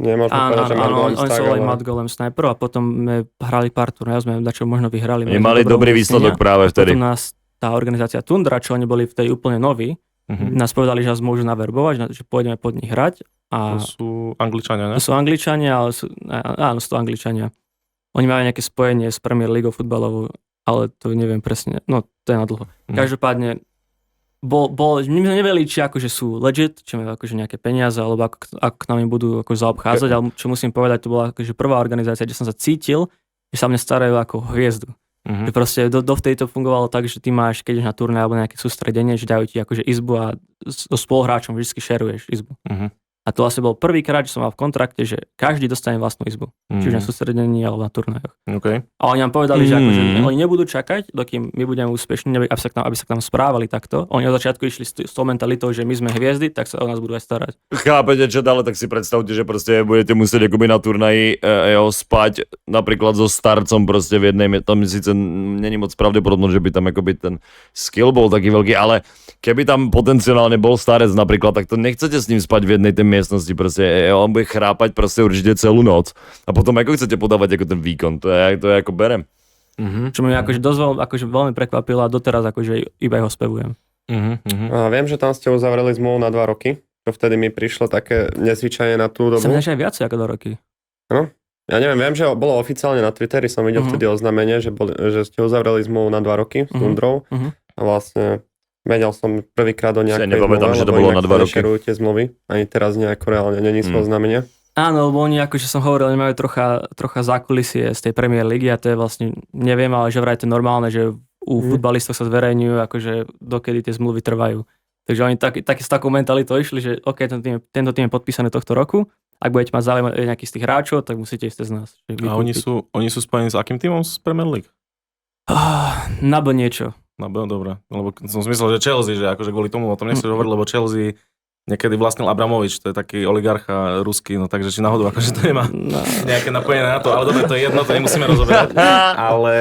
Nemôžeme povedať, že oni sú aj Mad Golem Sniper a potom sme hrali pár turnajov, sme dačo možno vyhrali. Oni mali dobrý výsledok práve vtedy. Potom nás tá organizácia Tundra, čo oni boli vtedy úplne noví, nás povedali, že nás môžu naverbovať, že pôjdeme pod nich hrať. A to sú Angličania, ne? To sú Angličania, ale sú to Angličania. Oni majú nejaké spojenie s Premier League futbalovou, ale to neviem presne, no to je na dlho. Každopádne, my sme nevedeli, či akože sú legit, či majú akože nejaké peniaze, alebo ako k nami budú akože zaobchádzať, ale čo musím povedať, to bola akože prvá organizácia, kde som sa cítil, že sa mne starajú ako hviezdu. Že proste dovtedy to fungovalo tak, že ty máš, keď ideš na turné alebo nejaké sústredenie, že dajú ti akože izbu a so spoluhráčom vždy šeruješ izbu. A to vlastne bol prvýkrát, že som mal v kontrakte, že každý dostane vlastnú izbu. Či už na sústredení alebo na turnajoch. Okay. A oni nám povedali, že akože oni nebudú čakať, dokým my budeme úspešní, aby sa k nám správali takto. Oni od začiatku išli s tou mentalitou, že my sme hviezdy, tak sa o nás budú aj starať. Chápete, čo dále, tak si predstavte, že proste budete musieť akoby na turnaji spať napríklad so starcom proste v jednej, tam síce není moc pravdepodobno, že by tam akoby ten skill bol taký veľký, ale keby tam potenciálne bol starec napríklad, tak to nechcete s ním spať v jednej tej miestnosti, proste on bude chrápať proste určite celú noc. A potom ako chcete podávať ako ten výkon, to je ako berem. Čo mi akože dosť veľmi prekvapilo a doteraz akože iba ho spevujem. A viem, že tam ste uzavreli zmluvu na 2 roky, čo vtedy mi prišlo také nezvyčajne na tú dobu. Som než aj viacej ako 2 roky. No, ja neviem, viem, že bolo oficiálne na Twitteri, som videl vtedy oznámenie, že ste uzavreli zmluvu na 2 roky s Tundrou a vlastne vedel som prvýkrát o nejakej zmluve, že to bolo na 2 roky. Nešerujú tie zmluvy, ani teraz nejako reálne není sú oznámenia. Áno, lebo oni, akože som hovoril, oni majú trocha zákulisie z tej Premier League a to je vlastne, neviem, ale že vraj to je normálne, že u futbalistov sa zverejňujú, akože dokedy tie zmluvy trvajú. Takže oni s takou mentalitou išli, že OK, tento tým je podpísaný tohto roku, ak budete mať záujem nejakých z tých hráčov, tak musíte ísť cez nás. A oni sú spojení s akým týmom z Premier League? Nabo niečo. Nabo, dobre. Lebo som myslel, že Chelsea, že akože kvôli tomu o tom nechceš hovoriť, lebo Chelsea niekedy vlastnil Abramovič, to je taký oligarcha ruský, no takže či náhodou akože to nemá nejaké napojené na to, ale dobre, to je jedno, to nemusíme rozoberať. Ale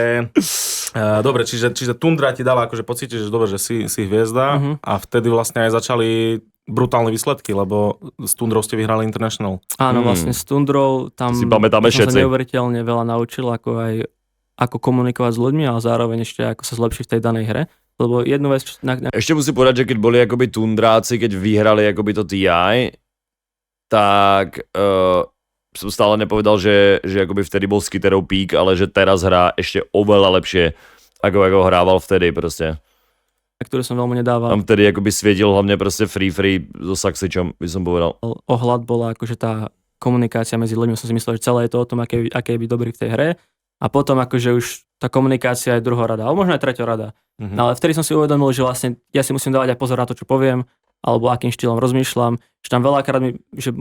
dobre, čiže Tundra ti dala akože pocítiť, že dobre, že si hviezda a vtedy vlastne aj začali brutálne výsledky, lebo s Tundrou ste vyhrali International. Áno, vlastne s Tundrou tam si pamätáme som sa všetci. neuveriteľne veľa naučil, ako komunikovať s ľuďmi, ale zároveň ešte ako sa zlepšiť v tej danej hre. Lebo jednu vec... Ešte musím povedať, že keď boli akoby Tundráci, keď vyhrali akoby to TI, tak som stále nepovedal, že akoby vtedy bol Skitterov pík, ale že teraz hrá ešte oveľa lepšie, ako hrával vtedy proste. Ktorú som veľmi nedával. Tam vtedy akoby svietil hlavne proste free so Saxičom, by som povedal. Ohľad bola akože tá komunikácia medzi ľuďmi, som si myslel, že celé je to o tom, aké je byť dobrý v tej hre. A potom akože už tá komunikácia je druhorada, alebo možno aj treťorada. No ale vtedy som si uvedomil, že vlastne ja si musím dávať aj pozor na to, čo poviem, alebo akým štýlom rozmýšľam. Že tam veľakrát že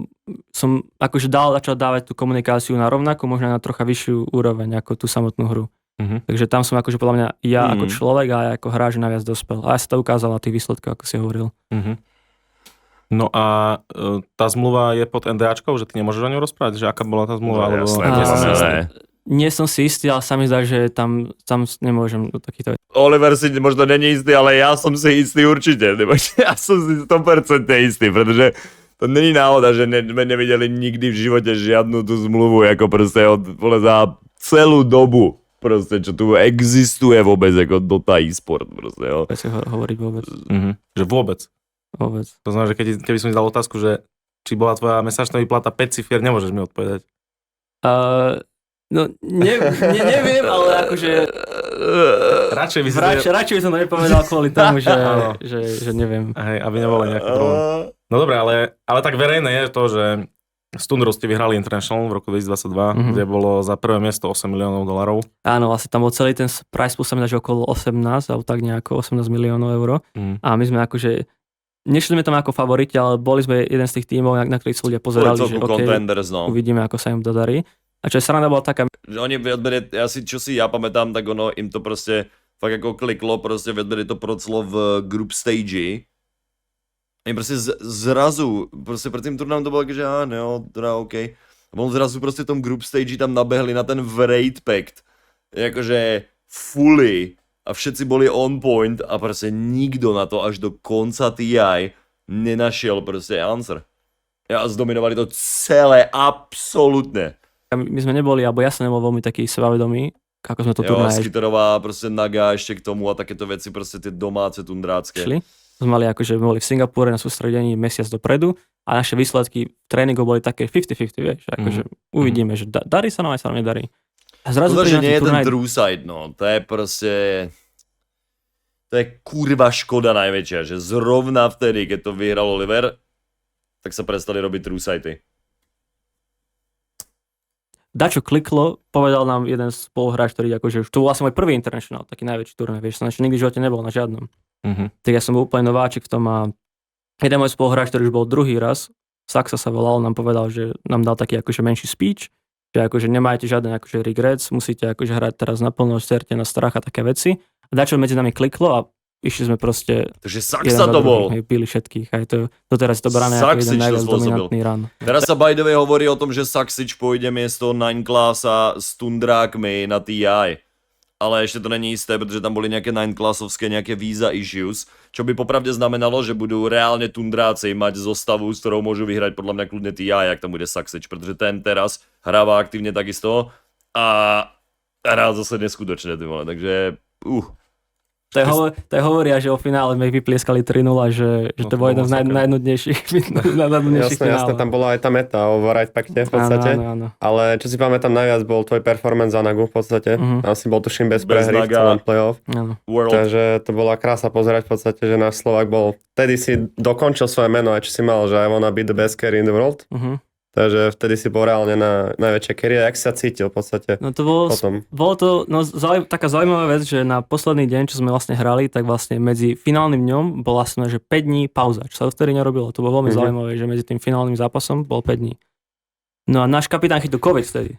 som akože začal dávať tú komunikáciu na rovnakú, možno na trocha vyššiu úroveň ako tú samotnú hru. Takže tam som akože podľa mňa ja ako človek a ja ako hráč naviac dospel. A ja sa to ukázal na tých výsledkoch, ako si hovoril. No a tá zmluva je pod NDAčkou, že ty nemôžeš o ňu rozprávať, že aká bola tá zmluva? No, jasné. Nie som si istý, ale sa mi zdá, že tam nemôžem do takýchto... Oliver si možno není istý, ale ja som si istý určite. Nebo ja som si 100% istý, pretože to není náhoda, že sme nevideli nikdy v živote žiadnu tú zmluvu, ako proste za celú dobu. Proste, čo tu existuje vôbec, ako Dota e-sport. Proste, jo. hovoriť vôbec. Že vôbec. Vôbec. To znamená, že keby som mi dal otázku, že či bola tvoja mesačná výplata 5 cifier, nemôžeš mi odpovedať. No, neviem, ale akože... Radšej by som to nepovedal kvôli tomu, že neviem. Hej, aby nebolo nejaký problém. No dobre, ale tak verejné je to, že Stundro ste vyhrali International v roku 2022, kde bolo za prvé miesto $8 miliónov. Áno, vlastne tam bol celý ten price pool, sa mi dá, že okolo 18, alebo tak nejako 18 miliónov eur. A my sme akože, nešli sme tam ako favoriti, ale boli sme jeden z tých tímov, na ktorých sa ľudia pozerali, že uvidíme, ako sa im dodarí. A čo je sranda bola taká... Oni čo si ja pamätám, tak ono im to proste fakt ako kliklo, proste vedberi to proclo v group stage. Oni proste zrazu, proste pred tým turnajem to bolo že no, teda OK. A on zrazu proste v tom group stage tam nabehli na ten Wraith Pact. Jakože fully. A všetci boli on point a proste nikto na to až do konca TI nenašiel proste answer. A zdominovali to celé, absolútne. My sme neboli, alebo ja som nebol veľmi taký sebavedomý, ako sme to turnaje. Skiterová, proste Naga ešte k tomu a takéto veci, proste tie domáce tundrácké. Sme boli v Singapúre na sústredení mesiac dopredu a naše výsledky tréningov boli také 50-50, vieš, akože uvidíme, že darí sa nám, aj sa nám nedarí. A zrazu to, že nie je ten true side, no, to je proste, to je kurva škoda najväčšia, že zrovna vtedy, keď to vyhral Oliver, tak sa prestali robiť true sidey. Dačo kliklo, povedal nám jeden spoluhráč, ktorý akože, to bol asi môj prvý international, taký najväčší turnaj, vieš, som nikdy v živote nebol na žiadnom. Tak ja som bol úplne nováčik v tom a jeden môj spoluhráč, ktorý už bol druhý raz, Saxa sa volal, nám povedal, že nám dal taký akože menší speech, že akože nemáte žiadne akože regrets, musíte akože hrať teraz naplno, serte na strach a také veci. A dačo medzi nami kliklo a išli sme proste... Takže Saxa to bol. Pili všetkých, aj to doteraz to bráne ako jeden najviac dominantný run. Teraz sa by the way hovorí o tom, že Saxič pôjde miesto 9 klasa s tundrákmi na TI. Ale ešte to není isté, pretože tam boli nejaké 9-klasovské, nejaké visa issues, čo by popravde znamenalo, že budú reálne tundráci mať zostavu, s ktorou môžu vyhrať podľa mňa kľudne TI, ak tam bude Saxič, pretože ten teraz hráva aktívne takisto a hrá zase neskutočne, takže To je hovoria, že o finále sme ich vyplieskali 3-0, že to bolo jeden z najnudnejších finále. Jasné, tam bola aj tá meta o Wraith Pacte v podstate. Áno. Ale čo si pamätám najviac bol tvoj performance za Nagu v podstate. Tam si bol tuším bez prehry v celom playoff. Takže to bola krása pozerať v podstate, že náš Slovák bol... Vtedy si dokončil svoje meno, aj čo si mal, že I wanna be the best carry in the world. Takže vtedy si bol reálne na najväčšej kariére. Jak si sa cítil v podstate? No to bolo to taká zaujímavá vec, že na posledný deň, čo sme vlastne hrali, tak vlastne medzi finálnym dňom bola vlastne, že 5 dní pauza, čo sa vtedy nerobilo. To bolo veľmi zaujímavé, že medzi tým finálnym zápasom bol 5 dní. No a náš kapitán chytil COVID vtedy.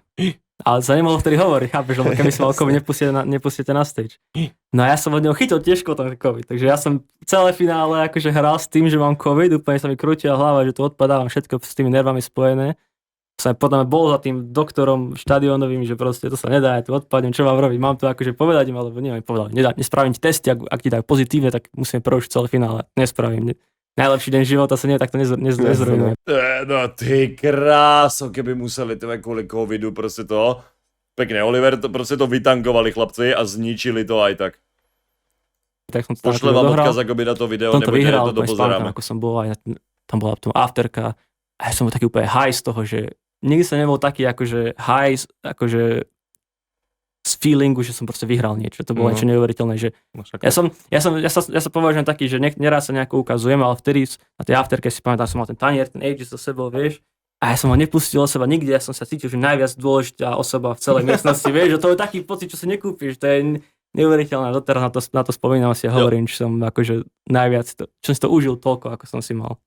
Ale sa nemohol vtedy hovoriť, chápeš, lebo keby som mal COVID, nepustíte na stage. No a ja som od neho chytil tiež ten COVID, takže ja som celé finále akože hral s tým, že mám COVID, úplne sa mi krútila hlava, že to odpadávam všetko s tými nervami spojené. Som potom bol za tým doktorom štadionovým, že proste to sa nedá, ja tu odpadnem, čo mám robiť, mám to akože povedať im, alebo neviem, povedal, nespravím ti testy, ak ti dajú pozitívne, tak musíme prerušiť celé finále, nespravím. Najlepší deň života sa nie, tak to nezrujnuje. No ty kráso, keby museli to kvôli covidu proste to. Pekne, Oliver, to proste to vytankovali chlapci a zničili to aj tak. Tak som pošle vám odkaz akoby na to video, nebudete, to dopozeráme. Ako som bol, aj tam bola tom afterka a ja som bol taký úplne high z toho, že nikdy som nebol taký akože high, akože z feelingu, že som proste vyhral niečo. To bolo niečo neuveriteľné, že ja sa považujem taký, že nerád sa nejako ukazujem, ale vtedy na tej afterke si pamätám, som mal ten tanier, ten Aegis so sebou, vieš, a ja som ho nepustil od seba nikde, ja som sa cítil, že najviac dôležitá osoba v celej miestnosti, vieš, že to je taký pocit, čo si nekúpiš, to je neuveriteľné, doteraz na to spomínam si a hovorím, že som akože najviac, čo si to užil toľko, ako som si mal.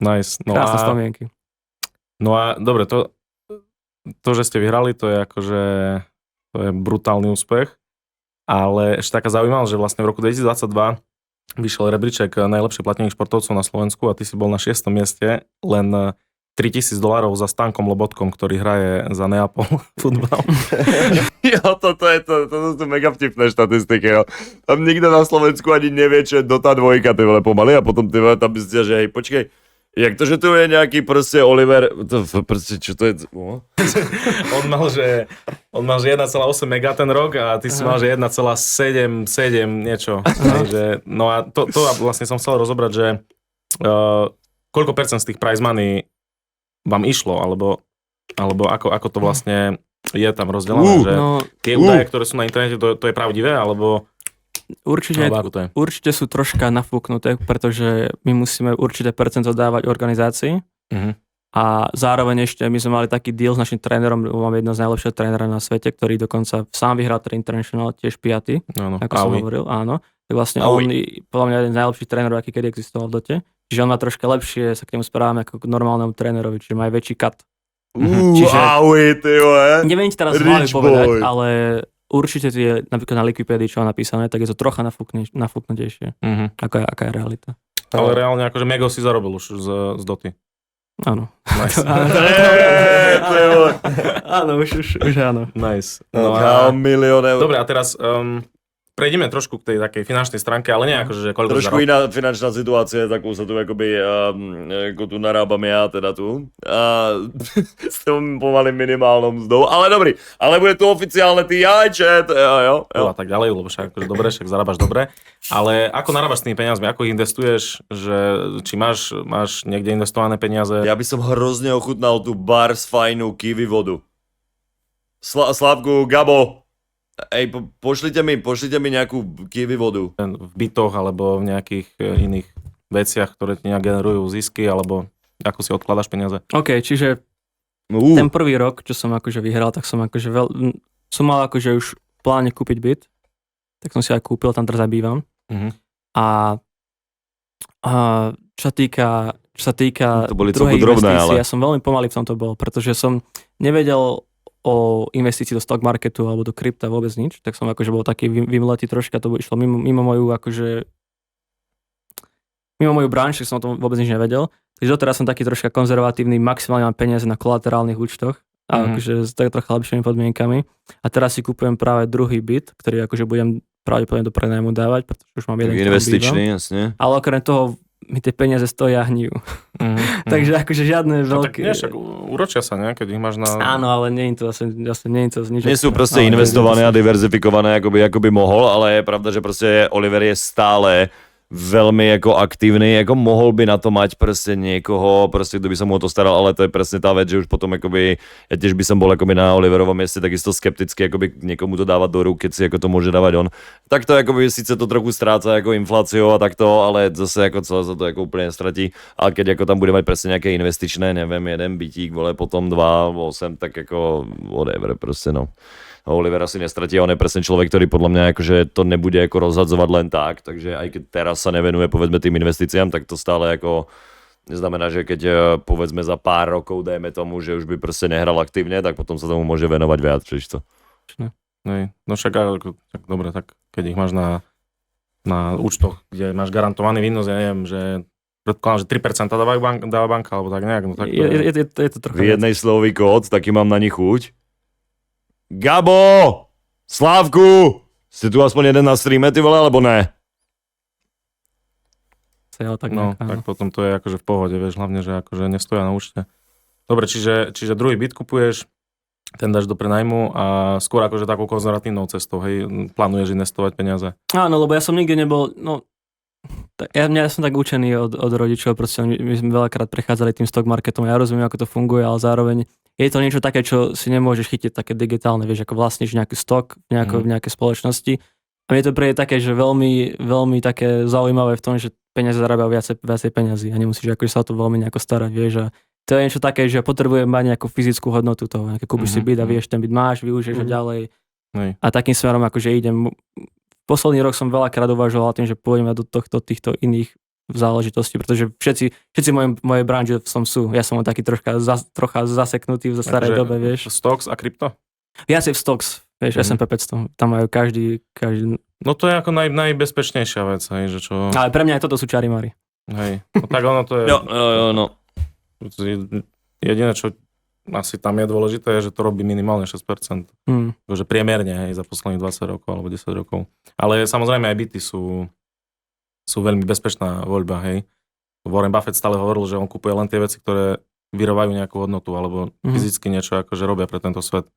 Nice. Krásne spomienky. No a dobre, to, že ste vyhrali, to je akože to je brutálny úspech, ale ešte taká zaujímavosť, že vlastne v roku 2022 vyšiel rebríček najlepšie platených športovcov na Slovensku a ty si bol na 6. mieste, len $3,000 za Stankom Lobotkom, ktorý hraje za Neapol futbal. Jo, toto sú mega vtipné štatistiky, jo. Tam nikto na Slovensku ani nevie, čo je Dota 2, ty vole, pomaly, a potom ty vole tam zistia, že hej, počkej, jak to, že tu je nejaký proste Oliver, proste, čo to je? On mal, že 1,8 mega ten rok a ty si mal, že 1,7 niečo. Takže, no a to vlastne som chcel rozobrať, že koľko percent z tých prize money vám išlo, alebo ako to vlastne je tam rozdelené, že tie údaje, ktoré sú na internete, to je pravdivé, alebo určite sú troška nafúknuté, pretože my musíme určité percento dávať organizácii a zároveň ešte my sme mali taký deal s našim trénerom, máme jedno z najlepších trénerov na svete, ktorý dokonca sám vyhral ten International, tiež 5, ako som hovoril, áno. Tak vlastne on je podľa mňa jeden z najlepších trénerov, aký kedy existoval v Dote. Čiže on má troška lepšie, sa k nemu správame ako k normálnemu trénerovi, čiže má aj väčší cut. Čiže neviem ti teraz hlavne povedať, ale určite tie, napríklad na Liquipedii, čo má napísané, tak je to trocha nafúknutejšie, aká je realita. Ale reálne akože mega si zarobil už z Doty. Áno. Nice. Áno, už áno. Nice. No a milión eur. Dobre, a teraz prejdeme trošku k tej takej finančnej stránke, ale nie akože, že koľko trošku iná finančná situácia, takú sa tu akoby, ako tu narábam ja, teda tu. S tým pomaly minimálnou mzdou, ale dobrý. Ale bude tu oficiálne chat, jo. A tak ďalej, lebo však akože dobre, však zarábaš dobre. Ale ako narábaš s tými peniazmi, ako ich investuješ, že či máš niekde investované peniaze? Ja by som hrozne ochutnal tú Bars fajnú kiwi vodu. Slávku, Gabo, ej, pošlite mi nejakú kiwi vodu. V bytoch alebo v nejakých iných veciach, ktoré ti nejak generujú zisky, alebo ako si odkladáš peniaze? OK, čiže ten prvý rok, čo som akože vyhral, tak som akože som mal akože už v pláne kúpiť byt, tak som si aj kúpil, tam teraz bývam. A čo sa týka druhej investície, ja som veľmi pomalý v tomto bol, pretože som nevedel o investícii do stock marketu alebo do krypta vôbec nič, tak som akože bol taký vymletý troška, to išlo mimo moju branž, som o tom vôbec nič nevedel. Takže doteraz som taký troška konzervatívny, maximálne mám peniaze na kolaterálnych účtoch a akože s tak trocha lepšími podmienkami. A teraz si kúpujem práve druhý byt, ktorý akože budem pravdepodobne do prenajmu dávať, pretože už mám jeden, investičný, jasne. Ale okrem toho mi tie peniaze stoja hnijú. Takže akože žiadne veľké... Tak nie, však úročia sa, ne? Keď ich máš na... Áno, ale nie je to nič. Nie sú proste investované a diverzifikované, ako by mohol, ale je pravda, že proste Oliver je stále veľmi ako aktívny, ako mohol by na to mať proste niekoho, proste kto by sa mu o to staral, ale to je presne tá vec, že už potom akoby, ja tiež by som bol akoby na Oliverovom mieste takisto skeptický, akoby niekomu to dávať do rúk, keď si ako to môže dávať on. Tak to akoby síce to trochu stráca ako infláciou a takto, ale zase ako celé sa to ako úplne stratí. A keď ako tam bude mať presne nejaké investičné, neviem, jeden bytík, vole, potom 2, 8, tak ako whatever, proste no. Oliver asi nestratí, on je presne človek, ktorý podľa mňa akože to nebude ako rozhadzovať len tak, takže aj keď teraz sa nevenuje povedzme tým investíciám, tak to stále ako neznamená, že keď povedzme za pár rokov dajme tomu, že už by proste nehral aktívne, tak potom sa tomu môže venovať viac, čiže to. No však dobre, tak keď ich máš na účtoch, kde máš garantovaný výnos, ja neviem, že predpokladám, že 3% dáva banka, alebo tak nejak. No tak je to trochu. V jednej slový kód, taký mám na nich chuť. Gabo! Slávku! Ste tu aspoň jeden na streame, ty vole, alebo ne? Tak potom to je akože v pohode, vieš, hlavne, že akože nestoja na účte. Dobre, čiže druhý byt kupuješ, ten dáš do prenajmu a skôr akože takou konzervatívnou cestou, hej, plánuješ investovať peniaze. Áno, lebo ja som nikdy nebol, ja som tak učený od rodičov, proste my sme veľakrát prechádzali tým stock marketom, ja rozumiem, ako to funguje, ale zároveň je to niečo také, čo si nemôžeš chytiť také digitálne, vieš, ako vlastníš nejaký stok v nejakej spoločnosti. A mne to príde také, že veľmi, veľmi také zaujímavé v tom, že peniaze zarábajú viacej peniazy a nemusíš akože sa o to veľmi nejako starať, vieš. A to je niečo také, že potrebujem mať nejakú fyzickú hodnotu toho, nejaké kúpiš si byt a vieš, ten byt máš, využiješ ho ďalej. A takým smerom akože idem. Posledný rok som veľakrát uvažoval tým, že pôjdem do týchto iných záležitostí, pretože všetci moje branže sú. Ja som taký trocha zaseknutý v starej dobe, vieš. Stocks a krypto? Viacej v stocks, vieš, S&P 500. Tam majú každý... No to je ako najbezpečnejšia vec, hej, že čo... Ale pre mňa aj toto sú čarimary. Hej, no tak ono to je... No. Jediné, čo asi tam je dôležité, je, že to robí minimálne 6%. Takže priemerne, hej, za posledných 20 rokov alebo 10 rokov. Ale samozrejme aj byty sú veľmi bezpečná voľba, hej. Warren Buffett stále hovoril, že on kupuje len tie veci, ktoré vyrobajú nejakú hodnotu, alebo fyzicky niečo akože robia pre tento svet.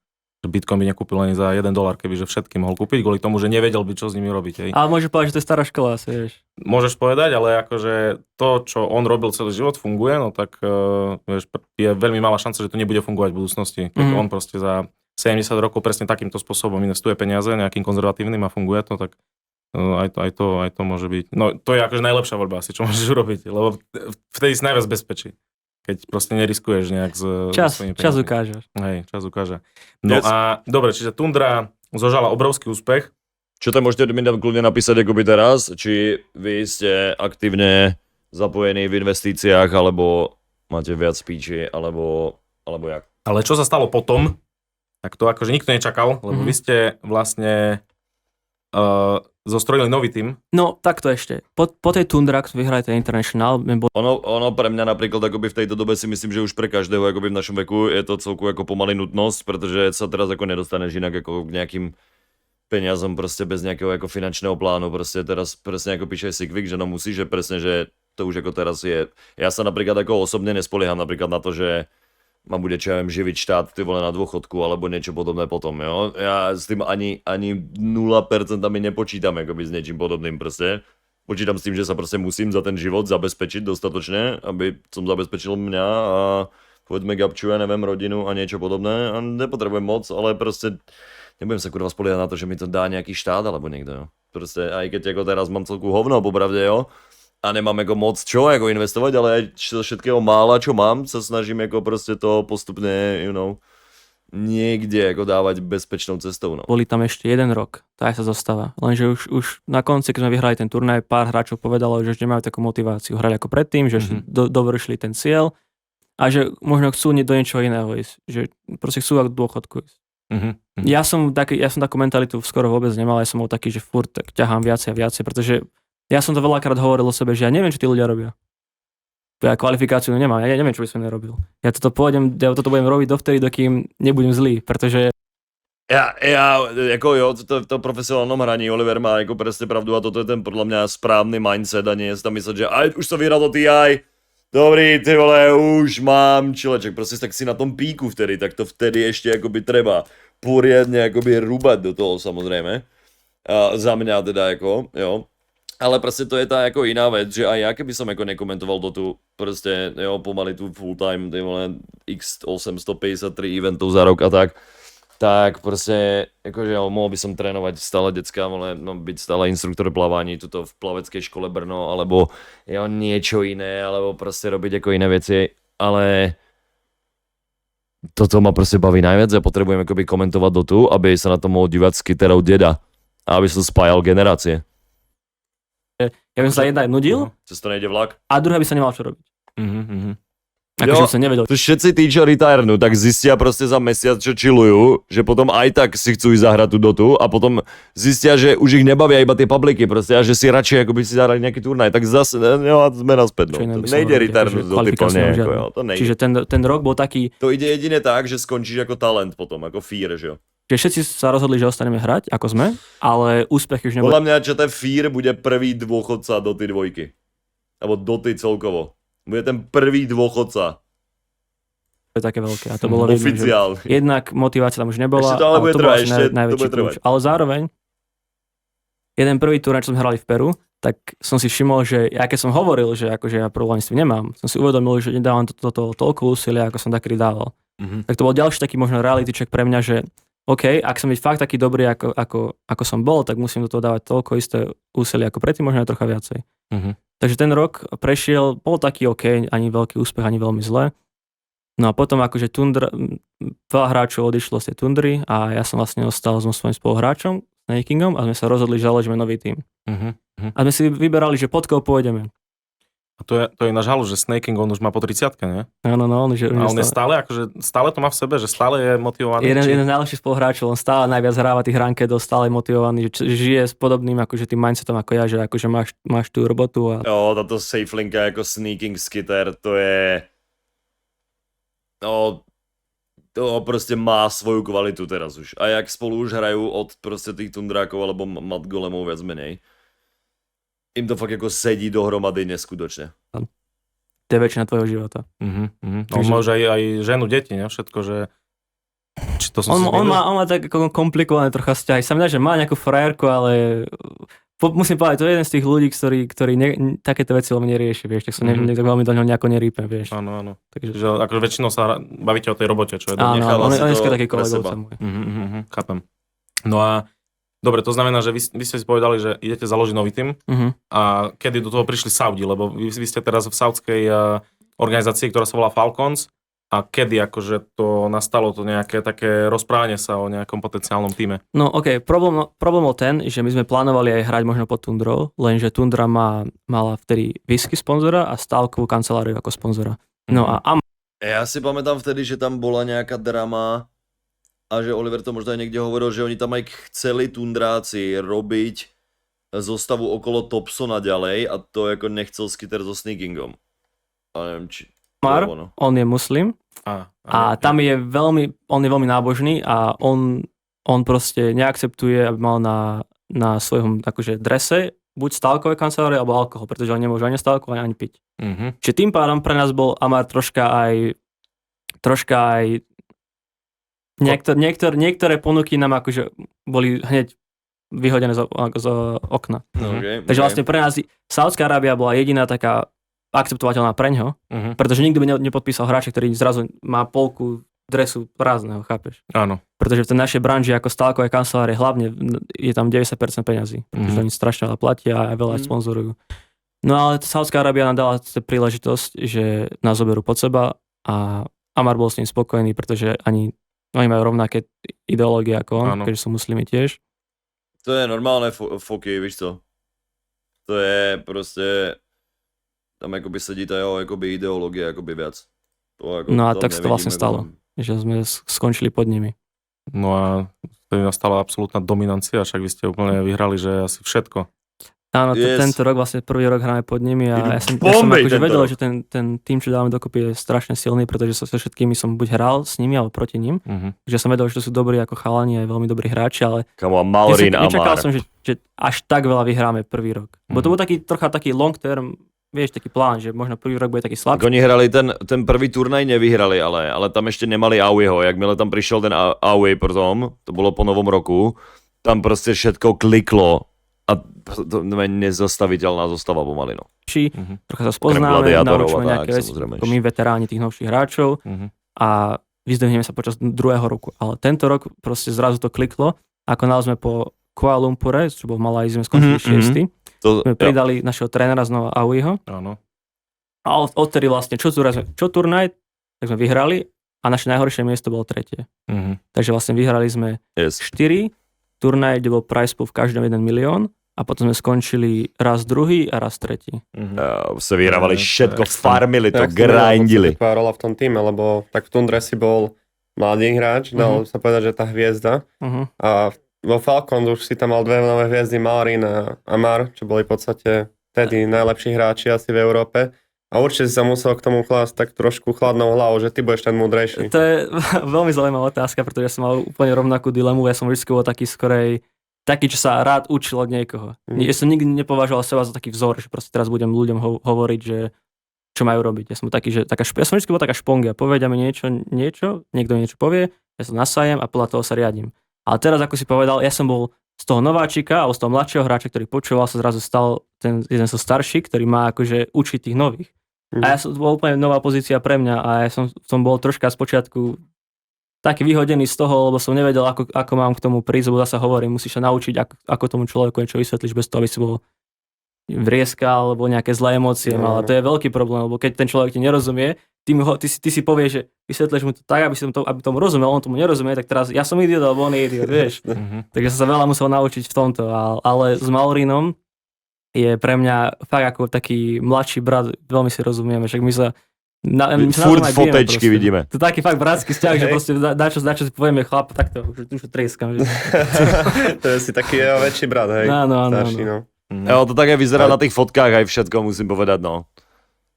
Bitcoin by nekúpil len za $1, kebyže všetky mohol kúpiť, kvôli tomu, že nevedel by, čo s nimi robiť. Hej. Ale môžeš povedať, že to je stará škola asi, vieš. Môžeš povedať, ale akože to, čo on robil celý život, funguje, no tak vieš, je veľmi malá šanca, že to nebude fungovať v budúcnosti. Keď on proste za 70 rokov presne takýmto spôsobom investuje peniaze nejakým konzervatívnym a funguje to, tak aj to môže byť. No to je akože najlepšia voľba asi, čo môžeš urobiť, lebo vtedy si najviac bezpečí. Keď proste neriskuješ nejak Čas ukáže. Hej, čas ukáže. No a dobre, čiže Tundra zožala obrovský úspech. Čo tam môžete mi kľudne napísať akoby teraz, či vy ste aktívne zapojení v investíciách, alebo máte viac píči, alebo jak? Ale čo sa stalo potom, tak to akože nikto nečakal, lebo vy ste vlastne zostrojili nový tím. No, takto ešte. Po tej Tundra, ktorú vyhrali ten International, Ono pre mňa napríklad akoby v tejto dobe si myslím, že už pre každého akoby v našom veku je to celku ako pomaly nutnosť, pretože sa teraz ako nedostaneš inak ako k nejakým peniazom proste bez nejakého ako finančného plánu. Proste teraz presne ako píše Sikvik, že no musí, že presne, že to už ako teraz je. Ja sa napríklad ako osobne nespolieham napríklad na to, že ma bude, čo ja viem, živiť štát, ty vole, na dôchodku, alebo niečo podobné potom, jo. Ja s tým ani 0% nepočítam, akoby s niečím podobným proste. Počítam s tým, že sa proste musím za ten život zabezpečiť dostatočne, aby som zabezpečil mňa a povedzme Gabču, ja neviem, rodinu a niečo podobné. A nepotrebujem moc, ale proste nebudem sa kurva spoliehať na to, že mi to dá nejaký štát alebo niekto, jo. Proste aj keď ako teraz mám celku hovno, popravde, jo. A nemám ako moc čo ako investovať, ale aj zo všetkého mála, čo mám, sa snažím ako proste to postupne, niekde ako dávať bezpečnou cestou. No. Boli tam ešte 1 rok, tá sa zostáva. Lenže už na konci, keď sme vyhrali ten turnaj, pár hráčov povedalo, že už nemajú takú motiváciu. Hrali ako predtým, že dovršili ten cieľ a že možno chcú do niečoho iného ísť. Že proste chcú ako dôchodku ísť. Ja som takú mentalitu skoro vôbec nemal, ja som bol taký, že furt tak ťahám viacej a viacej, pretože ja som to veľakrát hovoril o sebe, že ja neviem, čo tí ľudia robia. Ja kvalifikáciu nemám, ja neviem, čo by som nerobil. Ja toto budem robiť dovtedy, dokým nebudem zlý, pretože... To profesionálnom hraní Oliver má ako presne pravdu a toto je ten podľa mňa správny mindset a nie je tam mysleť, že aj už to vyhral do TI, dobrý, ty vole, už mám čileček, proste tak si na tom píku vtedy, tak to vtedy ešte akoby treba poriadne akoby rúbať do toho samozrejme. Za mňa teda ako, jo. Ale proste to je tá ako iná vec, že aj ja keby som ako nekomentoval do tu proste, jo, pomaly tu full time, ty vole, x853 eventov za rok a tak proste, akože mohol by som trénovať stále decka, byť stále instruktor plávaní tuto v plaveckej škole Brno, alebo niečo iné, alebo proste robiť ako iné veci, ale toto ma proste baví najviac a potrebujem akoby komentovať do tu, aby sa na to mohol dívať Skyterov deda a aby som spájal generácie. Ja by som sa jedna nudil. Cez to nejde vlak. A druhá by sa nemal čo robiť. Akože som nevedel. To všetci tí, čo retirnú, tak zistia proste za mesiac, čo chillujú, že potom aj tak si chcú ísť zahrať tú dotu a potom zistia, že už ich nebavia iba tie publiky proste a že si radšej ako by si zahrali nejaký turnaj, tak zase sme naspäť. No. To nejde retirnúť do typu, to nejde. Čiže ten rok bol taký... To ide jedine tak, že skončíš ako talent potom, ako fear, že jo. Čiže všetci sa rozhodli, že ostaneme hrať, ako sme, ale úspech už nebol. Podľa mňa, že ten fear bude prvý dôchodca do tej dvojky. Alebo do tej celkovo. Bude ten prvý dôchodca. To je také veľké. A to bolo oficiálne. Jednak motivácia tam už nebola. Ešte to ale bude trvať, najväčší kľúč. Ale zároveň, jeden prvý turnaj, čo sme hrali v Peru, tak som si všimol, že ja keď som hovoril, že akože ja problém s tým nemám, som si uvedomil, že nedávam toto toľko úsilia, ako som taký dával. Tak to bol ďalší taký možno reality check pre mňa, že OK, ak som byť fakt taký dobrý, ako som bol, tak musím do toho dávať toľko isté úsilie ako predtým, možno aj trocha viacej. Takže ten rok prešiel, bol taký OK, ani veľký úspech, ani veľmi zle. No a potom akože Tundra, veľa hráčov odišlo z tej Tundry a ja som vlastne ostal so svojím spoluhráčom, Snakingom, a sme sa rozhodli, že založíme nový tím. A sme si vyberali, že pod koho pôjdeme. A to je náš halu, že Snaking, on už má po 30-ke, nie? Áno, on je stále, akože stále to má v sebe, že stále je motivovaný. Jeden z najlepších spoluhráčov, on stále najviac hráva tých rankedov, stále je motivovaný, že žije s podobným akože tým mindsetom ako ja, že akože máš tú robotu. A... Jo, táto safe linka ako Sneaking Skitter, to je... No, to proste má svoju kvalitu teraz už. A jak spolu už hrajú od proste tých tundrákov alebo matgolemov viac menej, im to fakt ako sedí dohromady neskutočne. To je väčšina tvojho života. On môže aj ženu, deti, ne? Všetko, že... Či to som On má tak ako komplikované trocha vzťahy. Sa mi dá, že má nejakú frajerku, ale musím povedať, to je jeden z tých ľudí, ktorí takéto veci veľmi nerieši, vieš, tak sa veľmi do neho nejako nerýpem, vieš. Áno. Takže že akože väčšinou sa bavíte o tej robote, čo je áno, on je skôr taký kolegovca môj. Chápem. No a dobre, to znamená, že vy ste si povedali, že idete založiť nový tím. A kedy do toho prišli Saudi, lebo vy ste teraz v saudskej organizácii, ktorá sa volá Falcons. A kedy akože to nastalo, to nejaké také rozprávanie sa o nejakom potenciálnom týme? No okej, problém bol ten, že my sme plánovali aj hrať možno pod Tundrou, lenže Tundra mala vtedy whisky sponzora a stávkovú kanceláriu ako sponzora. No a Ja si pamätám vtedy, že tam bola nejaká drama a že Oliver to možno aj niekde hovoril, že oni tam aj chceli Tundráci robiť zostavu okolo Thompsona ďalej a to ako nechcel Skitter so Sneakingom. A neviem, či... on je muslim a tam je on je veľmi nábožný a on proste neakceptuje, aby mal na svojom akože drese buď stávkové kancelárie alebo alkohol, pretože on nemôže ani stávkovať, ani piť. Čiže tým pádom pre nás bol Amar troška aj niektoré ponuky nám akože boli hneď vyhodené z okna. Takže vlastne pre nás Saudská Arábia bola jediná taká akceptovateľná preňho, pretože nikto by nepodpísal hráča, ktorý zrazu má polku dresu prázdneho, chápeš? Áno. Pretože v tej našej branži ako stávkové kancelárie hlavne je tam 90% peňazí, pretože oni strašne veľa platia a veľa sponzorujú. No ale Saudská Arábia nám dala príležitosť, že nás zoberú pod seba a Amar bol s ním spokojný, pretože oni majú rovnaké ideológie ako on, keďže sú muslimi tiež. To je normálne foky, víš co? To je proste... Tam akoby sedí tá jeho akoby ideológia akoby viac. To ako, no a tak sa to vlastne stalo, že sme skončili pod nimi. No a to nastala absolútna dominancia, však vy ste úplne vyhrali, že asi všetko. Áno, tento rok vlastne prvý rok hráme pod nimi a ja som akože vedel, že ten tým, čo dávame dokopy, je strašne silný, pretože so všetkými som buď hral s nimi, alebo proti ním. Že som vedel, že to sú dobrí ako chalani, aj veľmi dobrí hráči, ale nečakal som, že až tak veľa vyhráme prvý rok. Bo to bol trocha taký long term, vieš, taký plán, že možno prvý rok bude taký slabší. Oni hrali ten prvý turnaj, nevyhrali, ale tam ešte nemali Auiho. Jakmile tam prišiel ten Aui potom, to bolo po novom roku, tam proste všetko kliklo a to je nezastaviteľná zostava pomaly, no. Trocha sa spoznáme, naučíme nejaké veci, ako my veteráni tých novších hráčov a vyzdvihneme sa počas druhého roku. Ale tento rok proste zrazu to kliklo, ako naozaj sme po Kuala Lumpure, čo bol v Malajzii, sme skončili 6. Sme pridali našeho trénera znova Auiho. Áno. A odtedy vlastne, čo turnaj, tak sme vyhrali a naše najhoršie miesto bolo 3. Takže vlastne vyhrali sme 4 turnaj, kde bol prize pool v každom 1 milión a potom sme skončili raz druhý a raz tretí. Sa vyhrávali všetko, farmili to, grindili. Taková rola v tom týme, lebo tak v Tundre si bol mladý hráč, dal sa povedať, že tá hviezda. A vo Falcons už si tam mal dve nové hviezdy, Marin a Amar, čo boli v podstate tedy najlepší hráči asi v Európe. A určite si sa musel k tomu klásť tak trošku chladnou hlavou, že ty budeš ten múdrejší. To je veľmi zaujímavá otázka, pretože ja som mal úplne rovnakú dilemu. Ja som vždy bol taký skorej, taký, čo sa rád učil od niekoho. Ja som nikdy nepovažoval seba za taký vzor, že proste teraz budem ľuďom hovoriť, že čo majú robiť. Ja som taký, že ja som vždy bol taká špongia. Povedia mi niečo, niekto mi niečo povie, ja sa nasajem a podľa toho sa riadím. Ale teraz, ako si povedal, ja som bol z toho nováčika alebo z toho mladšieho hráča, ktorý počúval, sa zrazu stal ten jeden zo starší, ktorý má akože učiť tých nových. A ja som, to bola úplne nová pozícia pre mňa a ja som bol troška spočiatku taký vyhodený z toho, lebo som nevedel, ako mám k tomu prísť, lebo zase hovorím, musíš sa naučiť, ako tomu človeku niečo vysvetliť, bez toho, aby si bol vrieskal alebo nejaké zlé emócie, ale to je veľký problém, lebo keď ten človek ti nerozumie, ty si povieš, že vysvetlíš mu to tak, aby tomu rozumel, on tomu nerozumie, tak teraz ja som idiot, alebo on je idiot, vieš. Takže som sa veľa musel naučiť v tomto, ale s Maurinom je pre mňa fakt ako taký mladší brat, veľmi si rozumieme, však my sa furt fotečky vidíme. To je taký fakt bratský vzťah, že proste dačo si povieme chlap, takto, už trieskam. To je si taký väčší brat, hej. Áno. Jo, to tak aj vyzerá na tých fotkách, aj všetko musím povedať, no.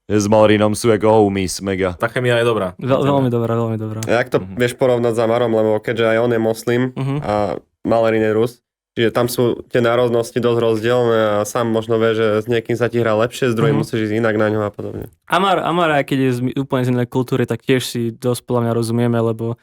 s Malrinom sú ako homies, mega. Tá chemia je dobrá. Veľmi dobrá, veľmi dobrá. A jak to vieš porovnať s Amarom, lebo keďže aj on je moslim a Malrin je Rus, čiže tam sú tie národnosti dosť rozdielne a sám možno vie, že s niekým sa ti hrá lepšie, s druhým musíš ísť inak na ňo a podobne. Amar, aj keď je úplne z inej kultúry, tak tiež si dosť podľa mňa rozumieme, lebo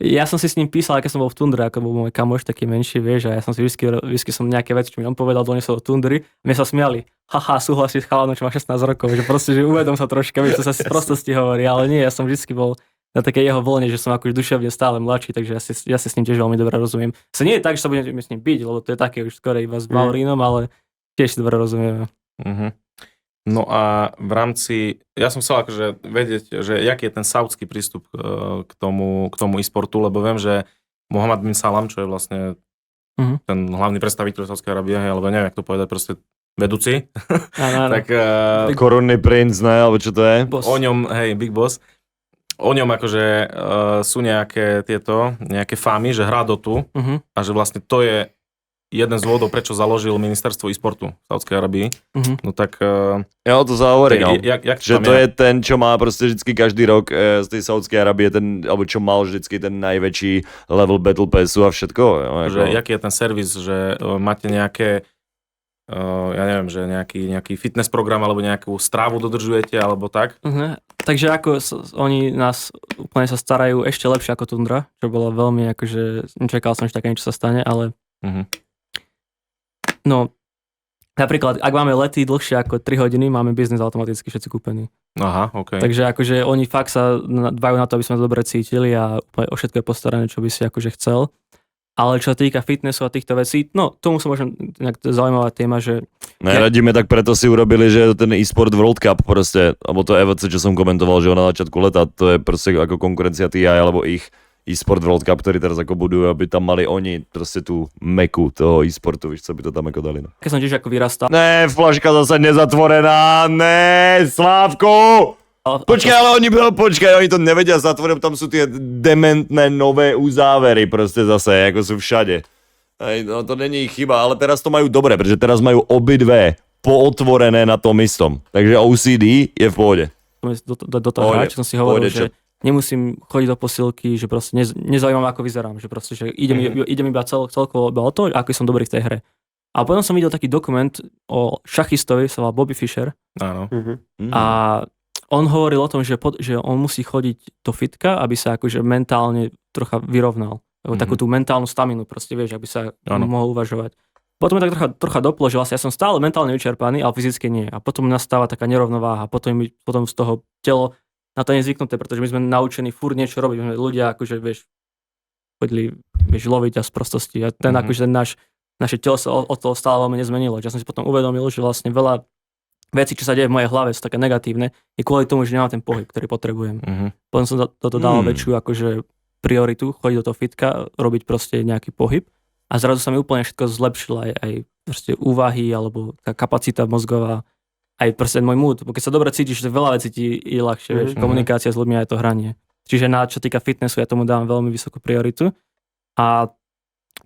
ja som si s ním písal, keď som bol v Tundre, ako bol môj kamoš, taký menší, vieš, a ja som si vždy som nejaké veci, čo mi on povedal, doniesol do Tundry, mne sa smiali. Haha, súhlasí s chalanom, čo má 16 rokov, že proste, že uvedom sa troška, vieš, to sa si prostosti hovorí, ale nie, ja som vždy bol na takej jeho vlne, že som akože duševne stále mladší, takže ja si s ním tiež veľmi dobre rozumiem. Sa nie je tak, že sa budeme s ním byť, lebo to je také už skôr iba s Malrinom, ale tiež si dobre rozumieme. No a v rámci, ja som chcel akože vedieť, že jaký je ten saudský prístup k tomu e-sportu, lebo viem, že Mohammed bin Salam, čo je vlastne ten hlavný predstaviteľ Saudskej Arábie, alebo neviem, jak to povedať, proste vedúci. Tak, korunný princ, ne, alebo čo to je? Boss. O ňom, hej, Big Boss, o ňom akože sú nejaké fámy, že hrá Dotu a že vlastne to je jeden z dôvodov, prečo založil ministerstvo e-sportu v Saudskej Arabii. No tak... Ja o to sa hovorí, no. Že to je ten, čo má proste vždycky každý rok z tej Saudskej Arabie, alebo čo mal vždycky ten najväčší level Battle Passu a všetko. Že jaký je ten servis, že máte nejaké ja neviem, že nejaký fitness program alebo nejakú strávu dodržujete alebo tak. Takže ako oni nás úplne sa starajú ešte lepšie ako Tundra, čo bolo veľmi akože, nečakal som, že také niečo sa stane, ale no, napríklad, ak máme lety dlhšie ako 3 hodiny, máme biznis automaticky všetci kúpený. Aha, OK. Takže akože oni fakt sa dbajú na to, aby sme to dobre cítili a o všetko je postarané, čo by si akože chcel. Ale čo sa týka fitnessu a týchto vecí, no tomu sa možno nejak zaujímavá téma, že... Radíme, tak preto si urobili, že ten e-sport World Cup proste, alebo to EVC, čo som komentoval, že na začiatku leta, to je proste ako konkurencia TI alebo ich e-sport World Cup, ktorý teraz ako budujú, aby tam mali oni proste tú meku toho e-sportu, víš, co by to tam ako dali. No. Keď som tiež ako vyrastal... Ne, flaška zase nezatvorená, ne, Slávko! Počkaj, oni to nevedia zatvoriť, tam sú tie dementné nové uzávery proste zase, ako sú všade. No to není ich chyba, ale teraz to majú dobre, pretože teraz majú obidve pootvorené na tom istom. Takže OCD je v pohode. Do toho hráč som si hovoril, že nemusím chodiť do posilky, že proste nezaujímam, ako vyzerám, že proste, že idem iba celkovo o to, ako som dobrý v tej hre. A potom som videl taký dokument o šachistovi, sa volá Bobby Fischer. Áno. A on hovoril o tom, že on musí chodiť do fitka, aby sa akože mentálne trocha vyrovnal. Takú tú mentálnu staminu proste, vieš, aby sa mohol uvažovať. Potom je tak trocha doplo, že vlastne ja som stále mentálne vyčerpaný, ale fyzicky nie. A potom nastáva taká nerovnováha. Potom z toho telo na to nie je zvyknuté, pretože my sme naučení furt niečo robiť. My sme ľudia akože, vieš, chodili, vieš, loviť a z prostosti. A ten akože naše telo sa od toho stále veľmi nezmenilo. Ja som si potom uvedomil, že vlastne veľa veci, čo sa deje v mojej hlave, sú také negatívne, je kvôli tomu, že nemám ten pohyb, ktorý potrebujem. Potom som toto dal väčšiu akože prioritu, chodiť do toho fitka, robiť proste nejaký pohyb a zrazu sa mi úplne všetko zlepšilo, aj proste úvahy, alebo tá kapacita mozgová, aj proste môj mood, keď sa dobre cítiš, že veľa vecí ti je ľahšie, vieš, komunikácia s ľuďmi aj to hranie. Čiže čo týka fitnessu, ja tomu dávam veľmi vysokú prioritu a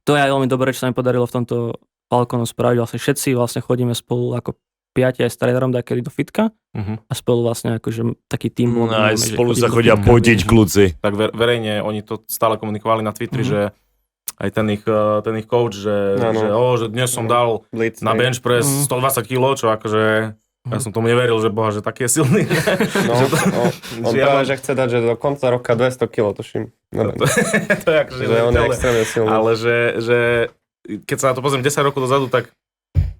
to je aj veľmi dobré, čo sa mi podarilo v tomto Falconu spraviť, vlastne všetci vlastne chodíme spolu ako 5 aj s trénerom dakedy do fitka a spolu vlastne akože taký tým. Aj spolu sa chodia potiť kľúci. Tak verejne oni to stále komunikovali na Twitteri, že aj ten ich coach, že dnes som dal na bench press 120 kg, čo akože ja som tomu neveril, že boha, že taký je silný. On práve, že chce dať, že do konca roka 200 kg, tuším. To je akože on je extrémne silný. Ale že keď sa na to pozriem 10 rokov dozadu, tak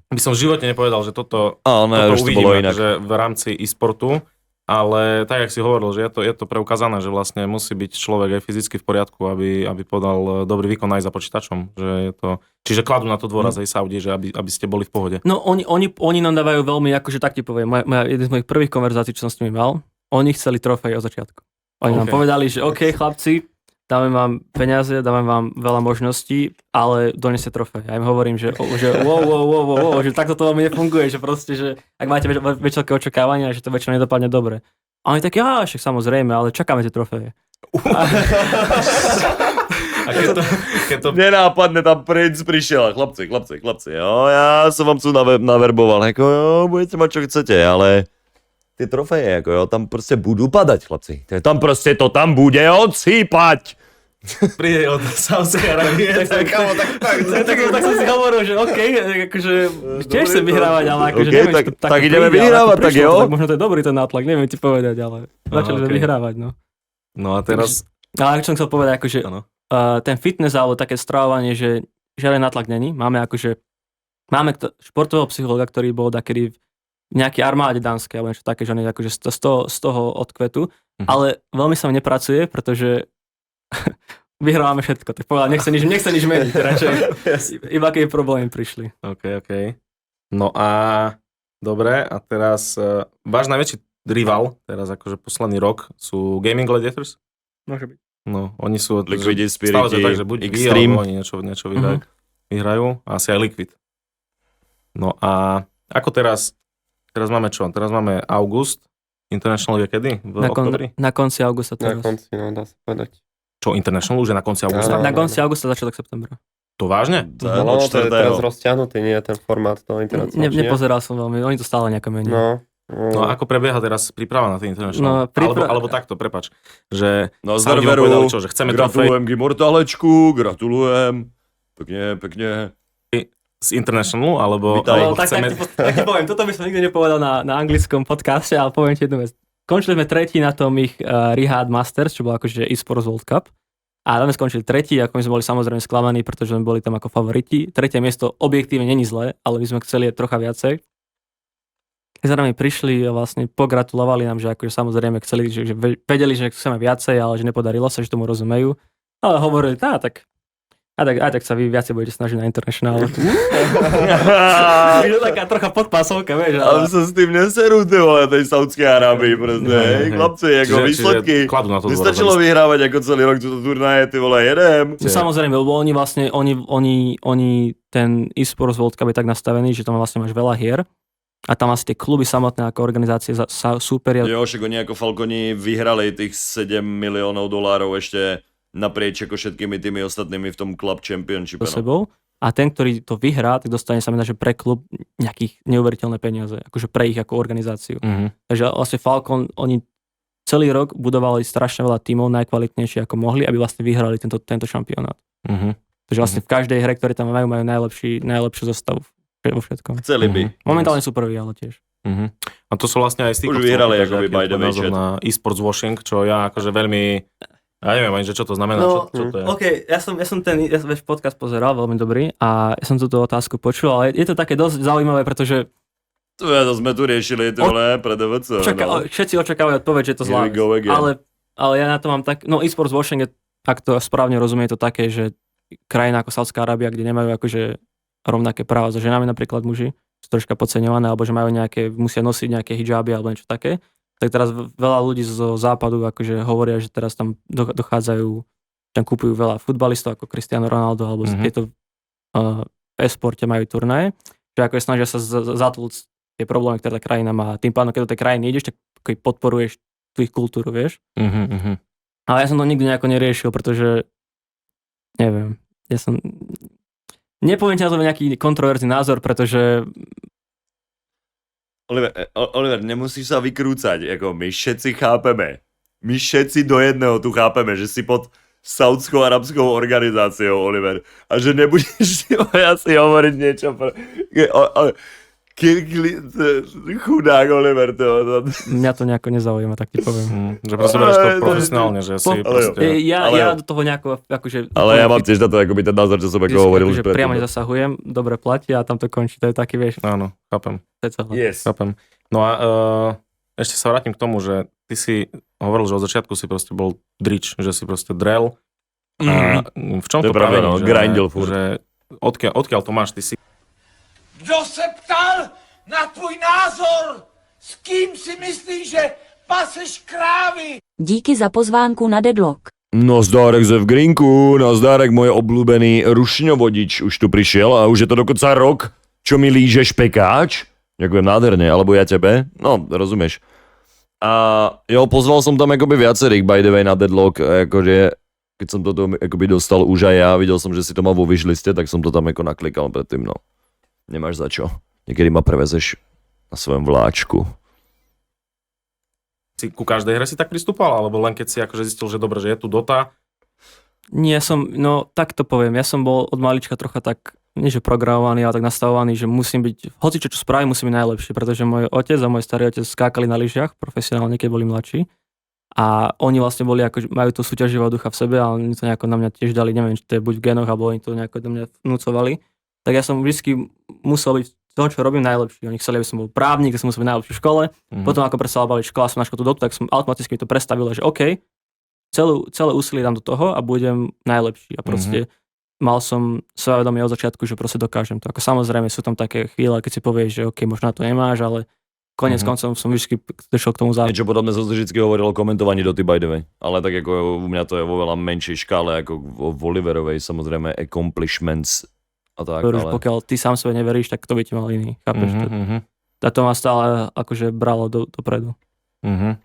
by som v živote nepovedal, že toto uvidíme že v rámci e-sportu, ale tak, jak si hovoril, že je to preukázané, že vlastne musí byť človek aj fyzicky v poriadku, aby podal dobrý výkon aj za počítačom. Že je to, čiže kladú na to dôraz aj Saudi, že aby ste boli v pohode. No oni nám dávajú veľmi, akože tak ti poviem, jeden z mojich prvých konverzácií, čo som s nimi mal, oni chceli trofej od začiatku. Oni nám povedali, že OK, chlapci, dáme vám peniaze, dáme vám veľa možností, ale doneste trofej. Ja im hovorím, že wow, že takto to veľmi nefunguje, že proste, že ak máte väčšie očakávania, že to väčšinou nedopadne dobre. A oni tak, však samozrejme, ale čakáme tie trofeje. A keď to... Nenápadne tam princ prišiel. Chlapci, jo, ja som vám tu naverboval, budete mať čo chcete, ale ty trofeje, jako jo, tam prostě budu padat, chlapci. Tam prostě to tam bude odsýpať. Príde od Saudskej Arábie. Tak som si hovoril, že OK, akože tiež chcem vyhrávať, ale akože Okay, neviem, tak ideme vyhrávať, tak jo. Tak možno to je dobrý ten nátlak, neviem ti povedať, ale začali sme vyhrávať, no. No a teraz... Ale čo som chcel povedať, akože ten fitness alebo také stravovanie, že žiaden nátlak není. Máme športového psychologa, ktorý bol takedy v nejakej armáde dánskej, alebo niečo také, že on je akože z toho odkvetu, ale veľmi sa mi nepracuje, pretože vyhrávame všetko. Tak povedal, nechce nič meniť, radšej iba keď problémy prišli. OK. No a dobre, a teraz váš najväčší rival, teraz akože posledný rok, sú Gaming Gladiators? Môže byť. No, oni sú... Liquid, stále to tak, že buď Extreme. alebo oni niečo vyhrajú, a asi aj Liquid. No a ako teraz máme čo? Teraz máme august, International je kedy? V oktobri? Na konci augusta Na teraz. konci, no dá sa povedať. Čo, International už je na konci augusta? Na konci augusta, začiatok septembra. To vážne? No, to je teraz rozťahnutý, nie je ten formát toho internacionálneho. Nepozeral som veľmi, oni to stále nejako menia. No a ako prebieha teraz príprava na ten International? Alebo takto, prepač. Že No Saudi vám povedali čo, že chceme trofej gratulujem k Immortalečku, gratulujem. Pekne. z International, alebo tak ti poviem, toto by som nikdy nepovedal na anglickom podcaste, ale poviem ti jednu vec. Končili sme tretí na tom ich Rihad Masters, čo bol akože eSports World Cup. A tam sme skončili tretí, ako my sme boli samozrejme sklamaní, pretože sme boli tam ako favoriti. Tretie miesto objektívne není zlé, ale my sme chceli trocha viacej. Za nami prišli a vlastne pogratulovali nám, že akože samozrejme chceli, že vedeli, že chceme viacej, ale že nepodarilo sa, že tomu rozumejú. Ale hovorili, tak sa vy viacej budete snažiť na International. Je to taká trocha podpásovka, vieš. Ale sa s tým neserú, ty vole, tej Saudskej Arábii, proste. Chlapci, ako výsledky. Nestačilo vyhrávať ako celý rok túto turnaje, ty vole, jedem. No, samozrejme, lebo oni vlastne, oni ten eSports World Cup je tak nastavený, že tam vlastne máš veľa hier. A tam asi tie kluby samotné ako organizácie súperia. Jo, však oni ako Falconi vyhrali tých $7 miliónov ešte naprieč ako všetkými tými ostatnými v tom Club Championship. Sebou. A ten, ktorý to vyhrá, tak dostane sa že pre klub nejakých neuveriteľné peniaze, akože pre ich ako organizáciu. Takže vlastne Falcon, oni celý rok budovali strašne veľa tímov, najkvalitnejšie ako mohli, aby vlastne vyhrali tento šampionát. Takže vlastne v každej hre, ktoré tam majú najlepšiu zostavu vo všetkom. Chceli by. Momentálne sú prví, ale tiež. A to sú vlastne aj z tých... Už vyhrali akoby by the way chat. Na eSports washing, čo ja akože veľmi... Ja neviem ani, že čo to znamená, no, čo to je. OK, ja som ten podcast pozeral, veľmi dobrý, a ja som túto otázku počul, ale je to také dosť zaujímavé, pretože... To sme tu riešili, ty vole, pre DVC. Všetci očakávajú odpoveď, že je to zlá. Ale ja na to mám tak... No, eSports washing je, ak to správne rozumie, to také, že krajina ako Saudská Arábia, kde nemajú akože rovnaké práva so ženami, napríklad muži, sú troška podceňované, alebo že majú musia nosiť nejaké hijaby alebo niečo také. Tak teraz veľa ľudí zo západu akože hovoria, že teraz tam dochádzajú, tam kúpujú veľa futbalistov ako Cristiano Ronaldo, alebo tieto v e-sporte majú turnaje, že ako snažia sa zatlúť tie problémy, ktoré tá krajina má. Tým pádom, keď do tej krajiny ideš, tak podporuješ tú ich kultúru, vieš. Ale ja som to nikdy nejako neriešil, pretože neviem, nepoviem ti na to nejaký kontroverzný názor, pretože... Oliver, nemusíš sa vykrúcať, ako my všetci chápeme. My všetci do jedného tu chápeme, že si pod saudskou arabskou organizáciou, Oliver. A že nebudeš si asi hovoriť niečo... Chudák, Oliver. Mňa to nejako nezaujíma, tak ti poviem. Že proste bereš to profesionálne, že si proste... Ja do toho nejako, akože... Ale ja mám tiež na to akoby ten názor, čo som ako hovoril. Že priamo nezasahujem, dobre platí a tam to končí, to je taký, vieš. Áno, chápem. Yes. Chápem. No a ešte sa vrátim k tomu, že ty si hovoril, že od začiatku si proste bol drič, že si proste drel. A v čom to pramení? Grindil furt. Že odkiaľ to máš, ty si... Kdo se ptal na tvůj názor? S kým si myslíš, že paseš krávy? Díky za pozvánku na Deadlock. No zdárek ze v Grinku, no zdárek môj obľúbený rušňovodič už tu prišiel a už je to dokonca rok, čo mi lížeš pekáč. Ďakujem nádherne, alebo ja tebe, no rozumieš. A jo, pozval som tam akoby viacerých by the way na Deadlock, akože keď som toto akoby dostal už aj ja, videl som, že si to mal vo wishliste, tak som to tam ako naklikal predtým, no. Nemáš za čo. Niekedy ma prevezeš na svojom vláčku. si ku každej hre si tak pristupoval, alebo len keď si akože zistil, že dobre, že je tu Dota? Nie no tak to poviem, ja som bol od malička trocha tak, nie že programovaný, ale tak nastavovaný, že musím byť, hoci čo spravím, musím byť najlepší, pretože môj otec a môj starý otec skákali na lyžiach profesionálne, keď boli mladší. A oni vlastne boli ako, majú tú súťaživého ducha v sebe a oni to nejako na mňa tiež dali, neviem, či to je buď v genoch, alebo oni to nejako do mňa vnúcovali. Tak ja som vždy musel byť to, čo robím, najlepší. Oni chceli, aby som bol právnik, že som musel byť najlepší v škole. Potom ako prestala baviť škola, som našiel tú Dotu, tak som automaticky to prestavil, že OK, celé úsilie dám do toho a budem najlepší. A proste mal som sebavedomie od začiatku, že proste dokážem to. Ako samozrejme sú tam také chvíle, keď si povieš, že OK, možno to nemáš, ale konec koncom som vždy došiel k tomu záveru. Niečo podobné som si vždy hovoril o komentovaní Doty by the way. Ale tak ako u mňa to je vo veľa menšej škále ako v Oliverovej, samozrejme accomplishments a tak. Ale... Pokiaľ ty sám sebe neveríš, tak to by ti mal iný. Chápeš? A to ma stále akože bralo dopredu.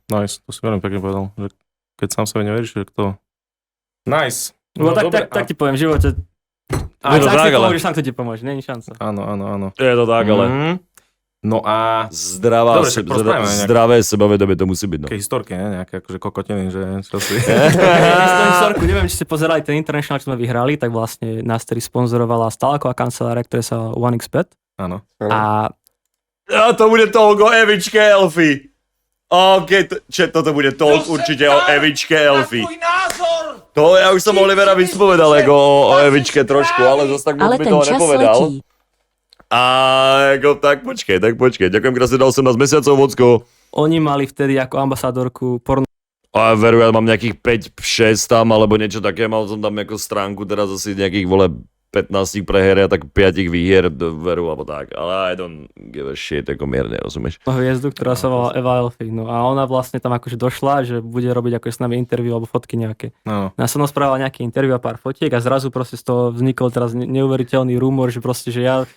Nice, to si veľmi pekne povedal. Že keď sám sebe neveríš, že to... Nice. No tak ti poviem, v živote... Je to tak, ale... Sám to ti pomôže, není šanca. Áno. Je to tak, ale... No a... Zdravé sebavedomie to musí byť, no. Také historky, ne? Nejaké akože kokotiny, že čo si... Historku, neviem, či ste pozerali ten International, čo sme vyhrali, tak vlastne nás tedy sponzorovala Stalaková kancelária, ktorá sa 1xBet. Áno. A to bude toľko o Evičke Elfy. Toto bude toľko určite o Evičke Elfy. To ja už som Olivera vyspovedal ako o Evičke trošku, ale zase tak moc Ale mi ten toho čas nepovedal. letí. A tak počkej. Ďakujem krásne, dal 18 mesiacov, Vocko. oni mali vtedy ako ambasádorku porno. A veru, ja mám nejakých 5-6 tam, alebo niečo také, mal som tam ako stránku, teraz asi nejakých, 15 prehier a tak 5 výhier, veru, alebo tak. Ale I don't give a shit, ako mierne, rozumieš? Hviezdu, ktorá sa volá Eva Elfy. No a ona vlastne tam akože došla, že bude robiť ako s nami interview alebo fotky nejaké. No. Ja som spravila nejaké interview a pár fotiek a zrazu proste z toho vznikol teraz neuveriteľný rumor, že proste, že ja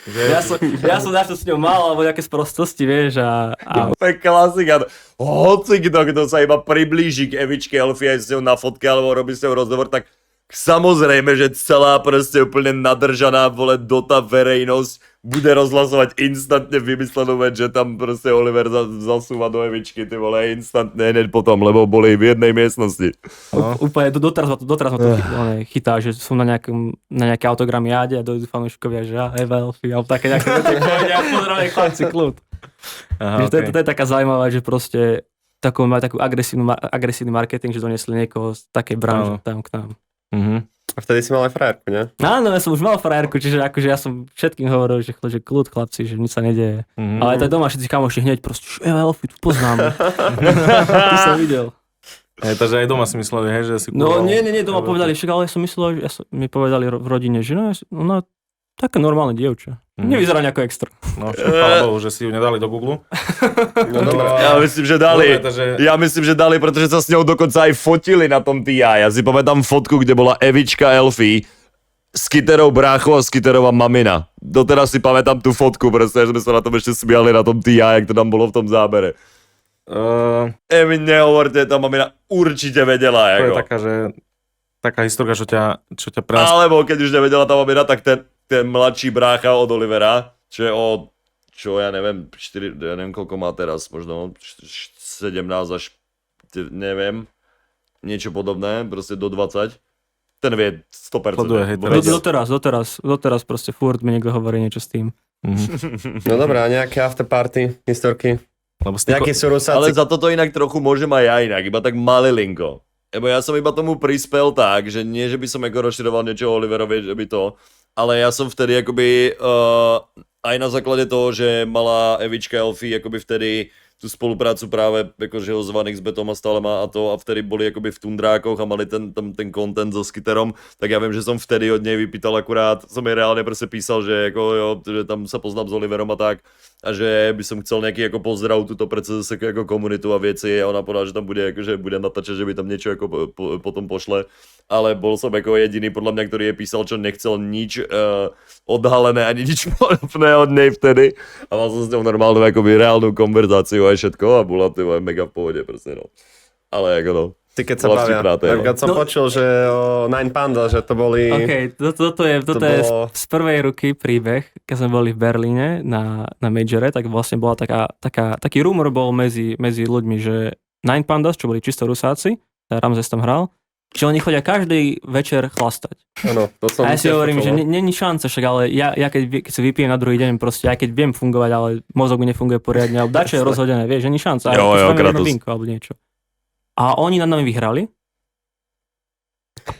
som dačo s ňou mal, alebo nejaké sprostosti, vieš, a To je klasika. Hoci kto sa iba priblíži k Evičke Elfy aj s ňou na fotke, alebo robí s ňou rozhovor, tak samozrejme, že celá proste úplne nadržaná Dota verejnosť bude rozhlasovať instantne vymyslenú vec, že tam proste Oliver zasúva do Evičky, ty vole, instantne hneď potom, lebo boli v jednej miestnosti. úplne doteraz ma to chytá, že som na nejaké autogram jáde a dojdu fanúšikovia, že Eva Elfy, alebo také nejaké veci, pozdravujem chlapci, kľud. Aha, okay. To je taká zaujímavá, že proste takú agresívny marketing, že donesli niekoho z takej branže tam k nám. A vtedy si mal aj frajerku, ne? Áno, ja som už mal frajerku, čiže akože ja som všetkým hovoril, že kľud chlapci, že nič sa nedeje. Ale aj tak doma všetci kamoši hneď proste, že Elfy, tu poznáme. Ty som videl. Takže aj doma si mysleli, hej, že si... No nie, doma povedali, však, ale ja som myslel, že mi povedali v rodine, že ona také normálne dievča. Nevyzerá nejako extra. No, chvála Bohu, že si ju nedali do Google. No dobré. Ja myslím, že dali. Pretože sa s ňou dokonca aj fotili na tom TI. Ja si pamätám fotku, kde bola Evička Elfy, Skiterov brácho a Skiterová mamina. Doteraz si pamätám tú fotku, pretože sme sa na tom ešte smiali na tom TI, jak to tam bolo v tom zábere. Evi, nehovorte, tá mamina určite vedela. To je taká historka, čo ťa prnás... Alebo keď už nevedela tá mamina, tak ten mladší brácha od Olivera, čo ja neviem, ja neviem koľko má teraz, možno 17 až, neviem, niečo podobné, proste do 20. Ten vie 100%. Doteraz proste furt mi niekto hovorí niečo s tým. No dobré, a nejaké afterparty, historky? Nejaké sú rusáci? Ale za toto inak trochu môžem aj ja inak, iba tak malilinko. Lebo ja som iba tomu prispel tak, že nie, že by som ako rozširoval niečo o Oliverovi, že by to... Ale ja som vtedy akoby aj na základe toho, že mala Evička Elfy akoby vtedy tú spoluprácu práve akože ho s 1xBetom a stále má a vtedy boli akoby v tundrákoch a mali ten content so Skiterom, tak ja viem, že som vtedy od nej vypýtal akurát, som jej reálne proste písal, že, že tam sa poznám s Oliverom a tak a že by som chcel nejaký ako pozdrav túto pre CSS ako komunitu a veci a ona povedala, že tam bude natáčať, že by tam niečo ako potom pošle, ale bol som ako jediný podľa mňa, ktorý jej písal, čo nechcel nič odhalené ani nič podobné od nej vtedy a mal som s ňou normálnu akoby reálnu konverzáciu aj všetko a bola to mega v pohode proste, no. Ale ako no. Ty keď sa bavia, keď som počul, že o Nine Panda, že to boli... OK, toto je z prvej ruky príbeh, keď sme boli v Berlíne na Majore, tak vlastne bola taký rumor bol medzi ľuďmi, že Nine Pandas, čo boli čisto Rusáci, Ramzes tam hral, že oni chodia každý večer chlastať. Áno, to som A ja si tiež hovorím, že počul. není šanca, však ale ja keď si vypijem na druhý deň, proste aj keď viem fungovať, ale mozog mi nefunguje poriadne, alebo dačo je rozhodené, vieš, není šanca. Jo, ale spravíme Kratos. jedno vínko alebo niečo. A oni nad nami vyhrali.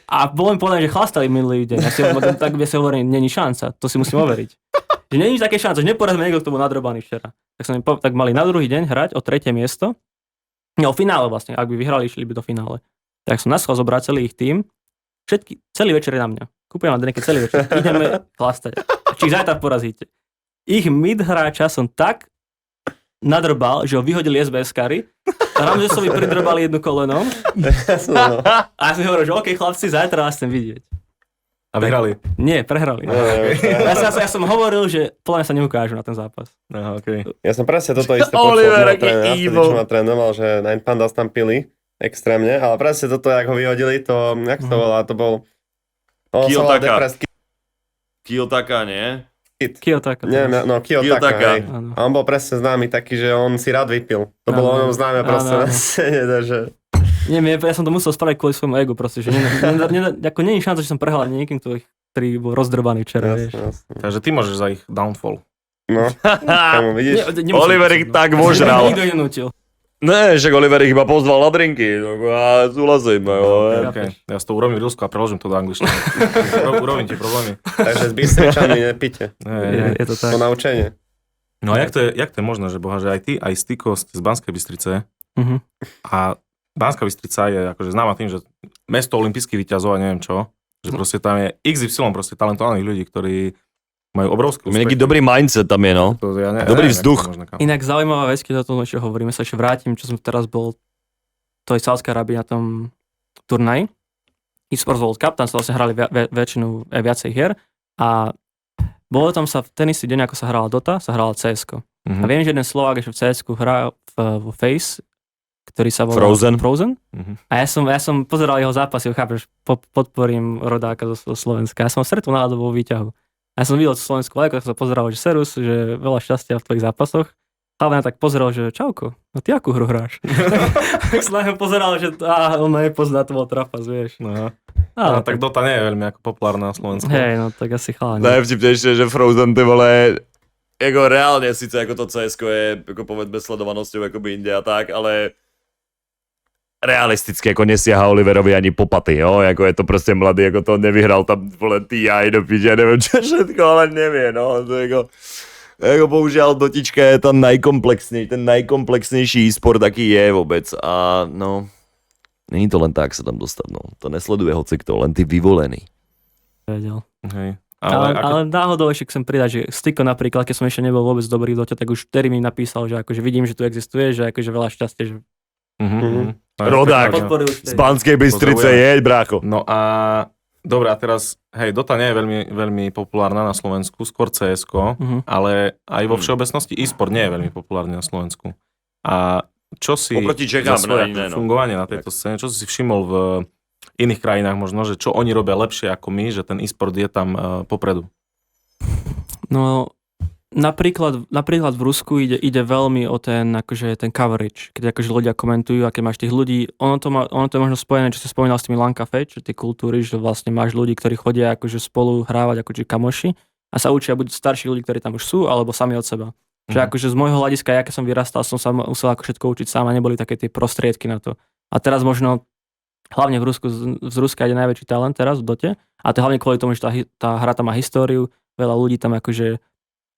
A bolo mi povedané, že chlastali minulý deň. Ja si, tak by si hovorím, není šanca, to si musím overiť. Že není také šanca, že neporazme niekto, kto bol nadrobaný včera. Tak mali na druhý deň hrať o 3. miesto. No, o finále vlastne, ak by vyhrali, išli by do finále. Tak som naschal zobrať celý ich tým, celý večer je na mňa. Kúpujem vám drinky celý večer, ideme chlastať. Či ich zajtra porazíte. Ich mid hráča som tak nadrbal, že ho vyhodili SBS-kari, Ramzesovi pridrbali jednu kolenom a ja som hovoril, že OK, chlapci, zajtra vás chcem vidieť. A vyhrali. Nie, prehrali. Ja som hovoril, že podľa mňa sa neukážu na ten zápas. Aha, okay. Ja som presne toto isté počul Oliver, od aký trénera, vtedy, evil. čo ma trénoval, že Nine Pandas tam pili extrémne, ale presne toto, jak ho vyhodili, to, jak to volá, to bol... On sa volal Kiyotaka. Depres Kiyotaka, nie? Kid. Kiyotaka. Neviem, no Kiyotaka, Kiyotaka. hej. Áno. A on bol presne známy taký, že on si rád vypil. To bolo o Áno. ňom známe proste Áno, na áno. scéne, že... Nie, ja som to musel spraviť kvôli svojmu egu proste, že ako nie je šanca, že som prehral niekým, ktorý bol rozdrbaný včera, vieš. Jasne. Takže ty môžeš za ich downfall. No, kamu, vidíš? Nemusím Oliver to ich no. tak vožral. Nikto nenútil. Ne, však Oliver ich iba pozval na drinky. A súhlasím. Jo. Okay. Ja si to urobím v Rilsku a preložím to do angličtiny. Urobím ti problémy. Takže s Bystričanmi nepite. Je to tak. To naučenie. No a jak to je možné, že boha, že aj ty, aj Styko ste z Banskej Bystrice Mhm. a Banská Bystrica je akože známa tým, že mesto olympijských víťazov a neviem čo, že proste tam je XY proste talentovaných ľudí, ktorí majú obrovský Nejaký dobrý mindset tam je, no. To ja dobrý neviem, vzduch. ako to možno kam. Inak zaujímavá vec, keď o tom ešte hovoríme, sa ešte vrátim, čo som teraz bol to je Sádskej Arábii na tom turnaji. eSports World Cup, tam sa vlastne hrali väčšinu viacej hier a bolo tam sa v ten istý deň, ako sa hrala Dota, sa hrala CS-ko. Mhm. A viem, že jeden Slovák ešte v CS-ku hrá vo Face, ktorý sa volá Frozen. Mhm. A ja som pozeral jeho zápasy, chápeš, podporím rodáka zo Slovenska. Ja som ho stretol na ľadovou výťahu. A ja som videl Slovensku lajko, tak som sa pozeral, že serus, že veľa šťastia v tvojich zápasoch. Hlavne tak pozeral, že čauko, no ty akú hru hráš? Tak som na neho pozeral, že on ma nepozná, to bol trapas, vieš. No. Ale Tak Dota nie je veľmi ako populárna na Slovensku. hej, no tak asi chalani. Najvtipnejšie, že Frozen, ty vole, jako reálne, síce ako to CSko je, ako povedzme sledovanosťou, ako by inde a tak, ale realisticky, ako nesiaha Oliverovi ani po paty, jo, ako je to proste mladý, ako to nevyhral tam, vole, TI do piče, neviem čo všetko, ale nevie, no, to je ako bohužiaľ Dotička je ten najkomplexnejší e-sport, aký je vôbec a no, není to len tak sa tam dostať, no, to nesleduje hocikto, len tí vyvolení. Vedel. Hej. Ale náhodou ešte chcem pridať, že Styko napríklad, keď som ešte nebol vôbec dobrý v Dote, tak už vtedy mi napísal, že akože vidím, že tu existuje, že akože veľa šťastia, že Rodák. podporil Z Banskej Bystrice jeď, brácho. No a dobre, a teraz, hej, Dota nie je veľmi, veľmi populárna na Slovensku, skôr CS-ko, ale aj vo všeobecnosti e-sport nie je veľmi populárny na Slovensku. A čo si Oproti Čechám, za svoje no. fungovanie na tejto scéne, čo si všimol v iných krajinách možno, že čo oni robia lepšie ako my, že ten e-sport je tam popredu? No, napríklad v Rusku ide veľmi o ten coverage, keď akože ľudia komentujú a keď máš tých ľudí, ono to je možno spojené, čo si spomínal s tými LAN cafe, čo tie kultúry, že vlastne máš ľudí, ktorí chodia akože spolu hrávať akože kamoši a sa učia buď starší ľudí, ktorí tam už sú, alebo sami od seba. Že akože z môjho hľadiska, ja keď som vyrastal, som sa musel ako všetko učiť sám a neboli také tie prostriedky na to. A teraz možno, hlavne v Rusku, z Ruska ide najväčší talent teraz v Dote a to hlavne kvôli tomu, že tá hra tam má históriu, veľa ľudí tam akože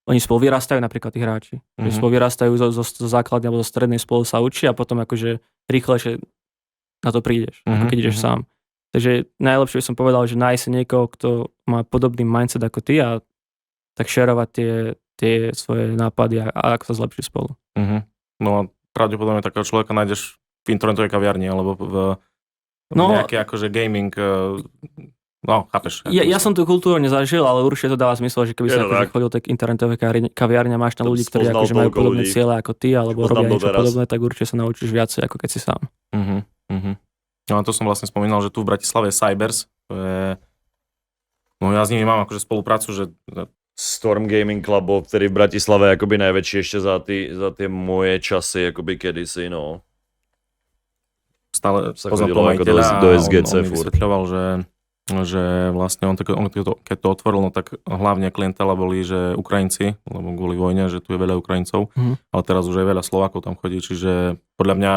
oni spolu vyrastajú, napríklad tí hráči. Že spolu vyrastajú zo základnej alebo zo strednej, spolu sa učia a potom akože rýchlejšie na to prídeš, ako keď ideš sám. Takže najlepšie by som povedal, že nájsť si niekoho, kto má podobný mindset ako ty a tak šerovať tie svoje nápady a ako sa zlepšiť spolu. No a pravdepodobne takého človeka nájdeš v internetovej kaviarni alebo v nejaké akože gaming. No, chápeš. Ja som tú kultúru nezažil, ale určite to dáva zmysel, že keby sa akože chodil tak internetovej kaviarne, máš tam ľudí, ktorí akože majú podobné ciele ako ty, alebo robia niečo podobné, tak určite sa naučíš viacej, ako keď si sám. No a to som vlastne spomínal, že tu v Bratislave je Cybers, to je... No ja s nimi mám akože spoluprácu, že... Storm Gaming Club bol vtedy v Bratislave akoby najväčší ešte za tie moje časy, akoby kedysi, no. stále Sa poznám chodilo toho ako majiteľa do a SGC on mi furt. vysvetľoval, že vlastne keď to otvoril, no tak hlavne klientela boli, že Ukrajinci, lebo kvôli vojne, že tu je veľa Ukrajincov, ale teraz už aj veľa Slovákov tam chodí, čiže podľa mňa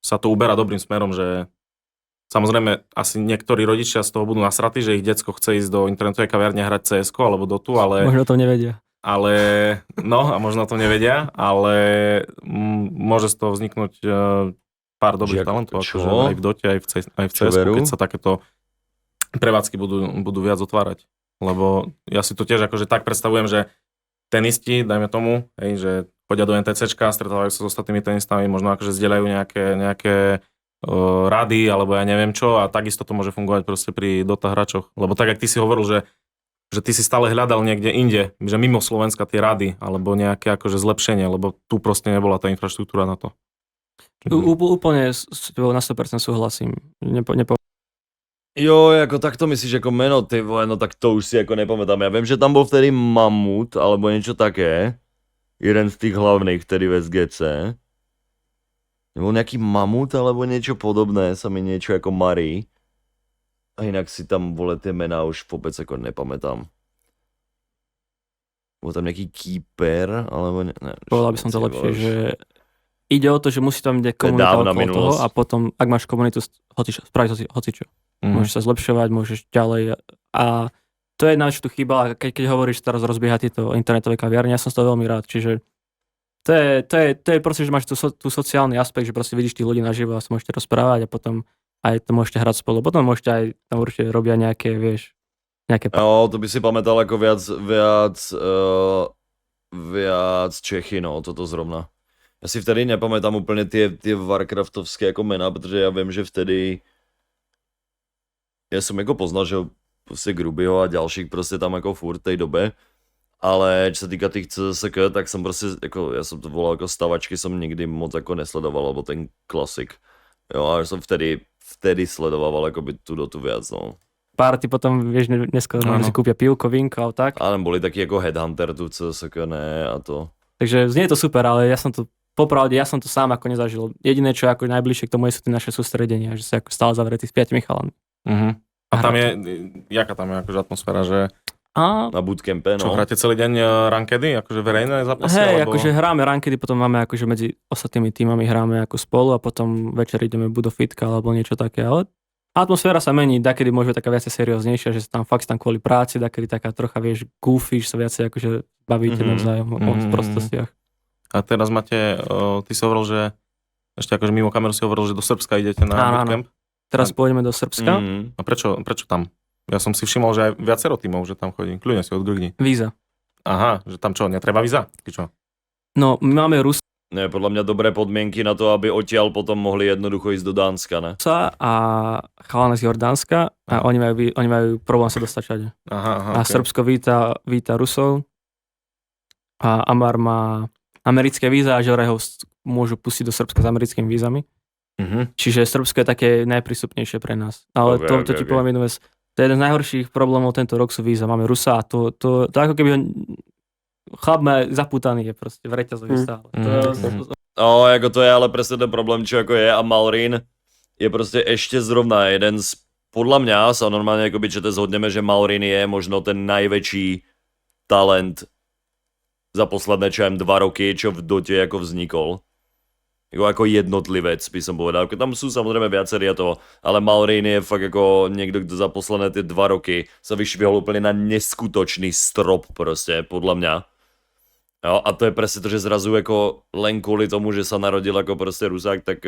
sa to uberá dobrým smerom, že samozrejme asi niektorí rodičia z toho budú nasratí, že ich decko chce ísť do internetovej kaviarne hrať CS-ko alebo Dotu, ale Možno to nevedia. no a možno to nevedia, ale môže z toho vzniknúť pár dobrých talentov, akože aj v Dote, aj v CS-ku, keď sa takéto prevádzky budú viac otvárať. Lebo ja si to tiež akože tak predstavujem, že tenisti, dajme tomu, že chodia do NTCčka, stretávajú sa s ostatnými tenistami, možno akože zdieľajú nejaké rady, alebo ja neviem čo, a takisto to môže fungovať proste pri Dota hráčoch. Lebo tak, jak ty si hovoril, že ty si stále hľadal niekde inde, že mimo Slovenska tie rady, alebo nejaké akože zlepšenie, lebo tu proste nebola tá infraštruktúra na to. Úplne s tebou na 100% súhlasím. Jo, ako takto myslíš ako meno, ty vole, no tak to už si ako nepamätám. Ja viem, že tam bol vtedy Mamut, alebo niečo také. Jeden z tých hlavných vtedy v SGC. Nebol nejaký Mamut, alebo niečo podobné, sa mi niečo ako marí. A inak si tam, vole, tie mená už vôbec ako nepamätám. Bol tam nejaký Keeper, alebo ne. Povedal by som to lepšie, že ide o to, že musí tam byť komunita okolo toho a potom, ak máš komunitu, spraviť hocičo. Môžeš sa zlepšovať, môžeš ďalej a to je najväčšia tu chyba, keď hovoríš teraz rozbiehať tieto internetové kaviarne, ja som z toho veľmi rád, čiže to je proste, že máš tu sociálny aspekt, že proste vidíš tých ľudí naživo a sa môžete rozprávať a potom aj to môžete hrať spolu, potom môžete aj tam určite robia nejaké, vieš, nejaké... No, to by si pamätal ako viac Čechy, no, toto zrovna. Ja si vtedy nepamätám úplne tie Warcraftovské ako mená, protože ja viem, že vtedy ja som jako poznal, že proste Grubyho a ďalších proste tam ako furt tej dobe, ale čo sa týka tých CSK, tak som proste, ako, ja som to volal ako stavačky, som nikdy moc ako nesledoval, alebo ten klasik. Jo, a som vtedy sledoval ako by tu Dotu viac, no. Pár ty potom, vieš, dneska si kúpia pivko, vínko a tak. Ale boli takí ako Headhunter tu CSK, ne, a to. Takže znie to super, ale ja som to sám ako nezažil. Jediné, čo ako najbližšie k tomu sú tie naše sústredenia, že sa ako stále zavretí s 5 chalami. A tam je, jaká tam je akože atmosféra, že na bootcampe, no. Čo, hráte celý deň rankedy, akože verejné zápasy? Hej, alebo... akože hráme rankedy, potom máme akože medzi ostatnými týmami hráme ako spolu a potom večer ideme buď do fitka alebo niečo také, ale atmosféra sa mení, dakedy môže byť taká viacej serióznejšia, že sa tam fakt kvôli práci, dakedy taká trocha, vieš, goofy, že sa viacej akože bavíte navzájom o prostostiach. A teraz máte, ty si hovoril, že ešte akože mimo kameru si hovoril, že do Srbska idete na bootcamp. Teraz pôjdeme do Srbska. A prečo tam? Ja som si všimol, že aj viacero tímov, že tam chodí. Kľudne si odgrgni. Víza. Aha, že tam čo, netreba víza? Ty čo? No, my máme Rusa Ne, podľa mňa dobré podmienky na to, aby odtiaľ potom mohli jednoducho ísť do Dánska, ne? a chalán z Jordánska a oni majú problém sa dostať všade. Aha, a Srbsko víta Rusov a Amar má americké víza a Žore ho môžu pustiť do Srbska s americkými vízami. Čiže Srbsko je také najprístupnejšie pre nás. Ale to ti poviem jednu vec. To je jeden z najhorších problémov tento rok sú víza. Máme Rusa a to ako keby chlap má zapútaný je proste v reťazovi stále. Ako to je ale presne ten problém, čo ako je a Malrin je proste ešte zrovna jeden z, podľa mňa sa normálne akoby čo zhodneme, že Malrin je možno ten najväčší talent za posledné 2 roky, čo v Dote ako vznikol. Ako jednotlivec by som povedal. Tam sú samozrejme viacerí a to, ale Malrin je fakt ako niekto, kto za posledné tie 2 roky sa vyšvihol úplne na neskutočný strop proste, podľa mňa. Jo, a to je presne to, že zrazu ako len kvôli tomu, že sa narodil ako proste Rusák, tak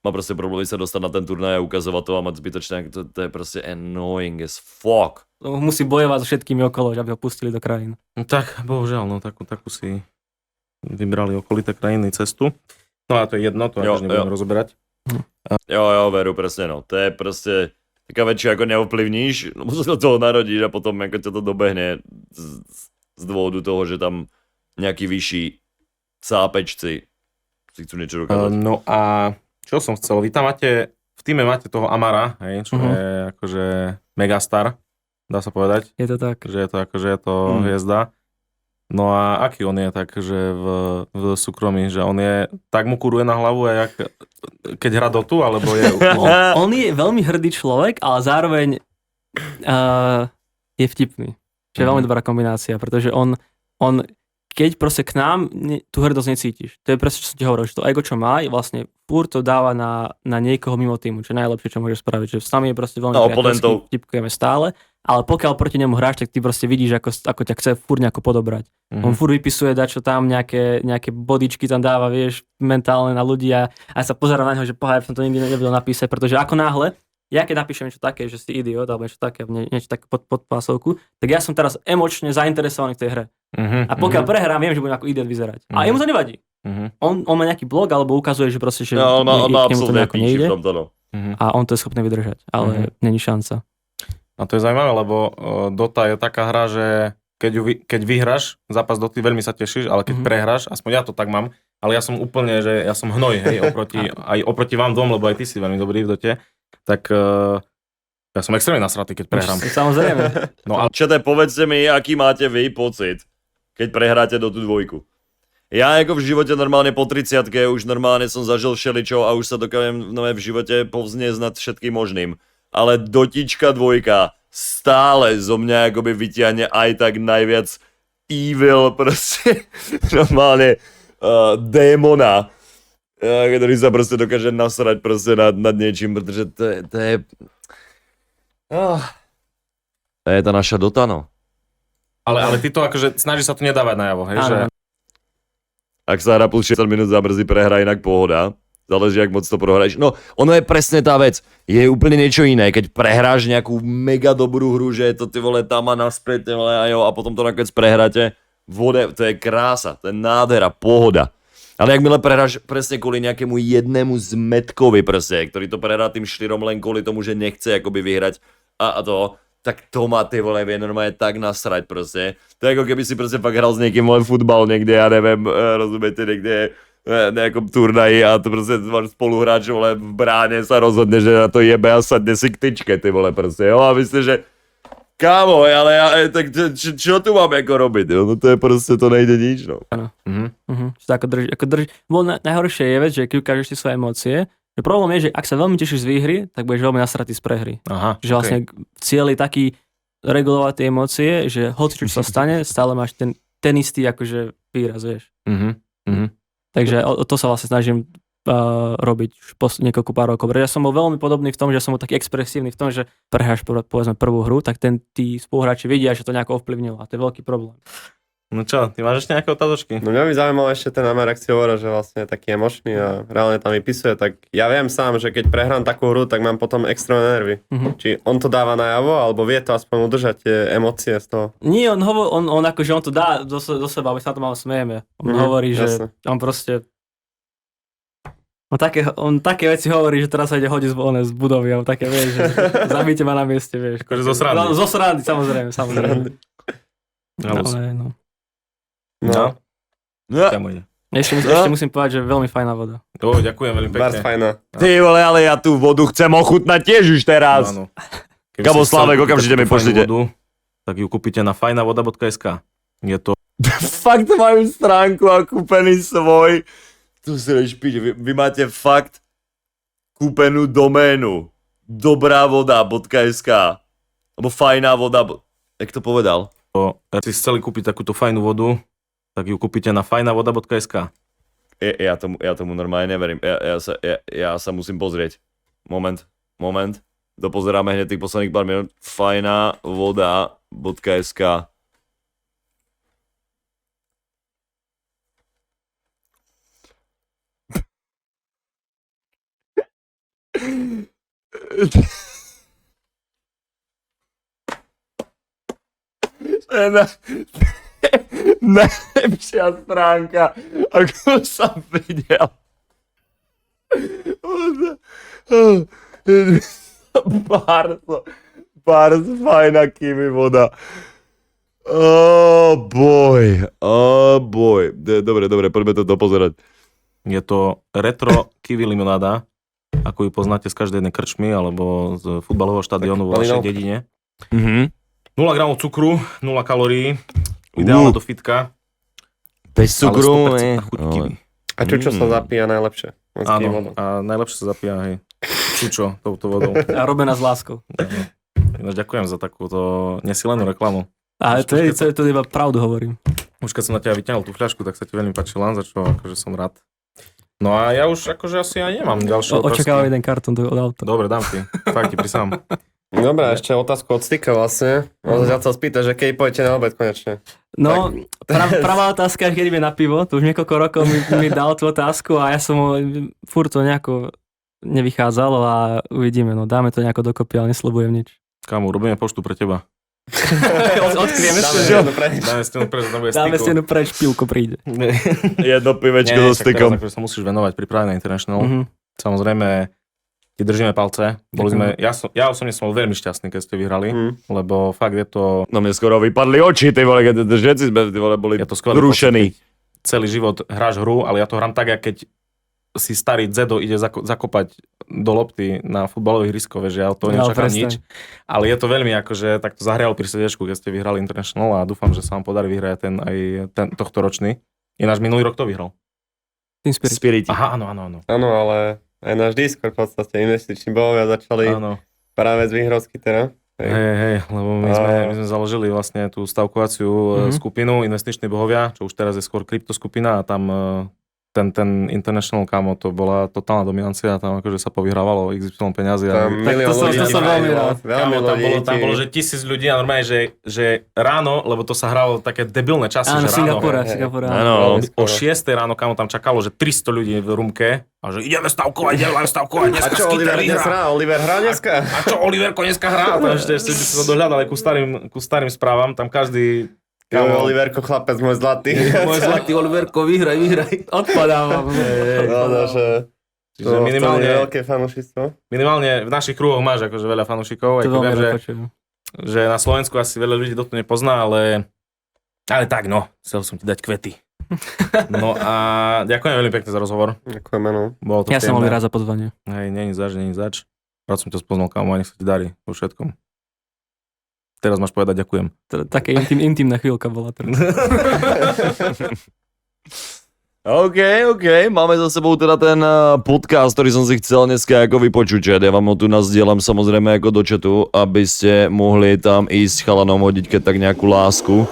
má proste problémy sa dostať na ten turnaj a ukazovať to a mať zbytočné, to je proste annoying as fuck. Musí bojovať so všetkými okolo, aby ho pustili do krajín. No tak, bohužiaľ, no takú si vybrali okolité krajiny cestu. No a to je jedno, to akože nebudem rozoberať. Jo, veru, presne, no. To je proste taká vec, ako neovplyvníš, no musíš do toho narodiť a potom ako ťa to dobehne z dôvodu toho, že tam nejaký vyšší cápečci si chcú niečo dokázať. No a čo som chcel, vy tam máte, v týme máte toho Amara, hej, čo je akože megastar, dá sa povedať. Je to tak. Že je to akože je to hviezda. No a aký on je tak, že v súkromí, že on je, tak mu kuruje na hlavu, keď hrá Dotu, alebo je... On je veľmi hrdý človek, ale zároveň je vtipný. Čo je veľmi dobrá kombinácia, pretože on keď proste k nám tú hrdosť necítiš. To je presne, čo som ti hovoril, že to ego, čo má, vlastne furt to dáva na niekoho mimo týmu, čo je najlepšie, čo môžeš spraviť. Že s nami je proste veľmi priateľský, tipkujeme stále, ale pokiaľ proti nemu hráš, tak ty proste vidíš, ako ťa chce furt nejako podobrať. On furt vypisuje dačo tam, nejaké bodičky tam dáva, vieš, mentálne na ľudí a sa pozerám na neho, že pohľad, som to nikdy nevedel napísať, pretože ako náhle ja keď napíšem niečo také, že si idiot, alebo niečo také pod pásovku, tak ja som teraz emočne zainteresovaný v tej hre. A pokiaľ prehrám, viem, že budem ako idiot vyzerať. A jemu to nevadí. On má nejaký blog, alebo ukazuje, že proste, že on má k nemu to nejako nejde. no. A on to je schopný vydržať, ale není šanca. A to je zaujímavé, lebo Dota je taká hra, že keď vyhráš zápas Doty, veľmi sa tešíš, ale keď prehráš, aspoň ja to tak mám, ale ja som úplne, že ja som hnoj, hej, oproti vám dvom, lebo aj ty si veľmi dobrý v Dote. Tak ja som extrémne nasratý, keď prehrám. Samozrejme. No ale Čete, povedzte mi, aký máte vy pocit, keď prehráte do tú dvojku. Ja ako v živote normálne po 30-ke už normálne som zažil všeličo a už sa dokážem v živote povzniesť nad všetkým možným. Ale Dotička dvojka stále zo mňa akoby vyťahne aj tak najviac evil proste normálne démona, ktorý sa proste dokáže nasrať proste nad niečím, pretože to je tá naša Dota, no. Ale ty to akože snažíš sa to nedávať najavo, hej, že... Ak sa hra plus 60 minút zamrzí, prehra inak pohoda. Záleží, jak moc to prohráš. No, ono je presne tá vec. Je úplne niečo iné, keď prehráš nejakú mega dobrú hru, že je to ty vole tam a naspäť, a potom to nakoniec prehráte. Vode, to je krása, to je nádhera, pohoda. Ale jakmile prehráš presne kvôli nejakému jednému zmetkovi proste, ktorý to prehrá tým 4 len kvôli tomu, že nechce akoby vyhrať a to, tak to má ty vole, vie normálne tak nasrať proste. To je ako keby si proste fakt hral s niekým len futbal niekde, ja neviem, rozumiete, niekde nejakom turnaji a to proste máš spoluhráč, vole, v bráne sa rozhodne, že na to jebe a sadne si k tyčke, ty vole, proste, jo, a myslíš, že kámo, ale tak čo tu mám ako robiť, jo, no to je proste, to nejde nič, no. Áno. Ako drž. Najhoršie je vec, že keď ukážeš si svoje emócie, že problém je, že ak sa veľmi tešíš z výhry, tak budeš veľmi nasratý z prehry. Aha, že vlastne cieľ je taký regulovať tie emócie, že hoci čo sa stane, stále máš ten istý akože výraz, vieš. Takže to sa vlastne snažím robiť už niekoľko pár rokov. Ja som bol veľmi podobný v tom, že som bol taký expresívny v tom, že prehráš povedzme prvú hru, tak tí spoluhráči vidia, že to nejako ovplyvnilo a to je veľký problém. No čo, ty máš ešte nejaké otázočky? No mňa by zaujímalo ešte ten Amerák si hovoril, že vlastne je taký emočný a reálne tam vypisuje, tak ja viem sám, že keď prehrám takú hru, tak mám potom extrémne nervy. Či on to dáva najavo, alebo vie to aspoň udržať tie emócie z toho? Nie, on akože on to dá do seba, aby sa na to malo smejeme. On hovorí, že on proste on také veci hovorí, že teraz sa ide hodiť z budovy, alebo také, vieš, že zabíte ma na mieste, vieš. Akože zo srandy. No, zo srandy, samozrejme. No. Ešte musím povedať, že veľmi fajná voda. Ďakujem veľmi pekne. Bars fajná. Ty vole, ale ja tú vodu chcem ochutnať tiež už teraz. Áno. Kamo Slávek, okamžite mi pošlite. Tak ju kúpite na fajnavoda.sk. Je to... Fakt majú stránku a kúpený svoj. Tu si špiť, vy máte fakt kúpenú doménu dobravoda.sk alebo fajná voda. Jak to povedal? Ak si chceli kúpiť takúto fajnú vodu, tak ju kúpite na fajnavoda.sk. Ja tomu normálne neverím. Ja sa musím pozrieť. Moment. Dopozeráme hneď tých posledných pár minút. fajnavoda.sk. Najlepšia stránka, ako som videl. Bars fajná kiwi voda. Oh boy. Dobre, poďme to dopozerať. Je to retro kiwi limonáda, ako ju poznáte z každej jednej krčmy alebo z futbalového štadiónu vo vašej dedine. 0 gramov cukru, 0 kalórií, ideálne do fitka. Bez cukru, ale 100% chuťkivý. A čo sa zapíja najlepšie? Áno, a najlepšie sa zapíja, hej, čučo touto vodou. A robená s láskou. Ináč ďakujem za takúto nesilenú reklamu. A to iba pravdu hovorím. Už keď som na teba vyťahol tú fľašku, tak sa ti veľmi páčila, za čo akože som rád. No a ja už akože asi aj nemám ďalšie otázky. Očakávam jeden kartón od auta. Dobre, dám ti. Fakt ti prisám. Dobre, ešte otázku od Styka vlastne. On sa chcel spýtať, že keď pôjdete na obed konečne. No, pravá otázka, keď ideme na pivo, to už niekoľko rokov mi dal tú otázku a ja som furt to nejako nevychádzalo a uvidíme, no dáme to nejako dokopy, ale nesľubujem nič. Kámo, robíme poštu pre teba. Odkryjeme stenu preč, pivko príde. Jedno pivečko so stykom. Teraz sa musíš venovať príprave na International. Samozrejme, ti držíme palce. Ja osobne som bol veľmi šťastný, keď ste vyhrali, lebo fakt je to... No mne skoro vypadli oči, ty vole, keď všetci sme boli zrušení. Celý život hráš hru, ale ja to hrám tak, keď si starý Zedo ide zakopať do lopty na futbalových ihrisko, že ja to nečakám nič. Ale je to veľmi akože takto zahrialo pri srdiečku, keď ste vyhrali International a dúfam, že sa vám podarí vyhrať ten tohto ročný. Ináč minulý rok to vyhral. Team Spirit. Aha, áno. Áno, ale aj náš Discord v podstate investiční bohovia začali práve z Vyhrovsky teda. Hej, lebo my sme založili vlastne tú stavkovaciu skupinu Investiční bohovia, čo už teraz je skôr kryptoskupina a tam ten International, kámo, to bola totálna dominancia, tam akože sa povyhrávalo XY peňazí. To som veľmi rád. Tam bolo, že 1000 ľudí a normálne, že ráno, lebo to sa hralo také debilné časy, áno, že Singapura. Áno, o 6 ráno, kámo, tam čakalo, že 300 ľudí v rumke a že ideme stavkovať, dneska a čo Oliver hrá dneska? A čo Oliverko dneska hrá? Tam ešte sa dohľadali ku starým správam, tam každý... Oliverko, chlapec, môj zlatý. Môj zlatý Oliverko, vyhraj. Odpadávam. Čiže minimálne veľké fanúšictvo. Minimálne v našich kruhoch máš akože veľa fanúšikov. To veľmi že na Slovensku asi veľa ľudí to nepozná, ale tak no, chcel som ti dať kvety. No a ďakujem veľmi pekne za rozhovor. Ďakujem, áno. Ja som veľmi rád za pozvanie. Hej, nie je zač. Rád som ťa spoznal, kámo, a nech sa ti darí vo všetkom. Teraz máš povedať ďakujem. Také intimná chvíľka bola teraz. OK, máme za sebou teda ten podcast, ktorý som si chcel dneska ako vypočuť. Ja vám ho tu nazdielam samozrejme ako do chatu, aby ste mohli tam ísť chalanom hodiť keď tak nejakú lásku.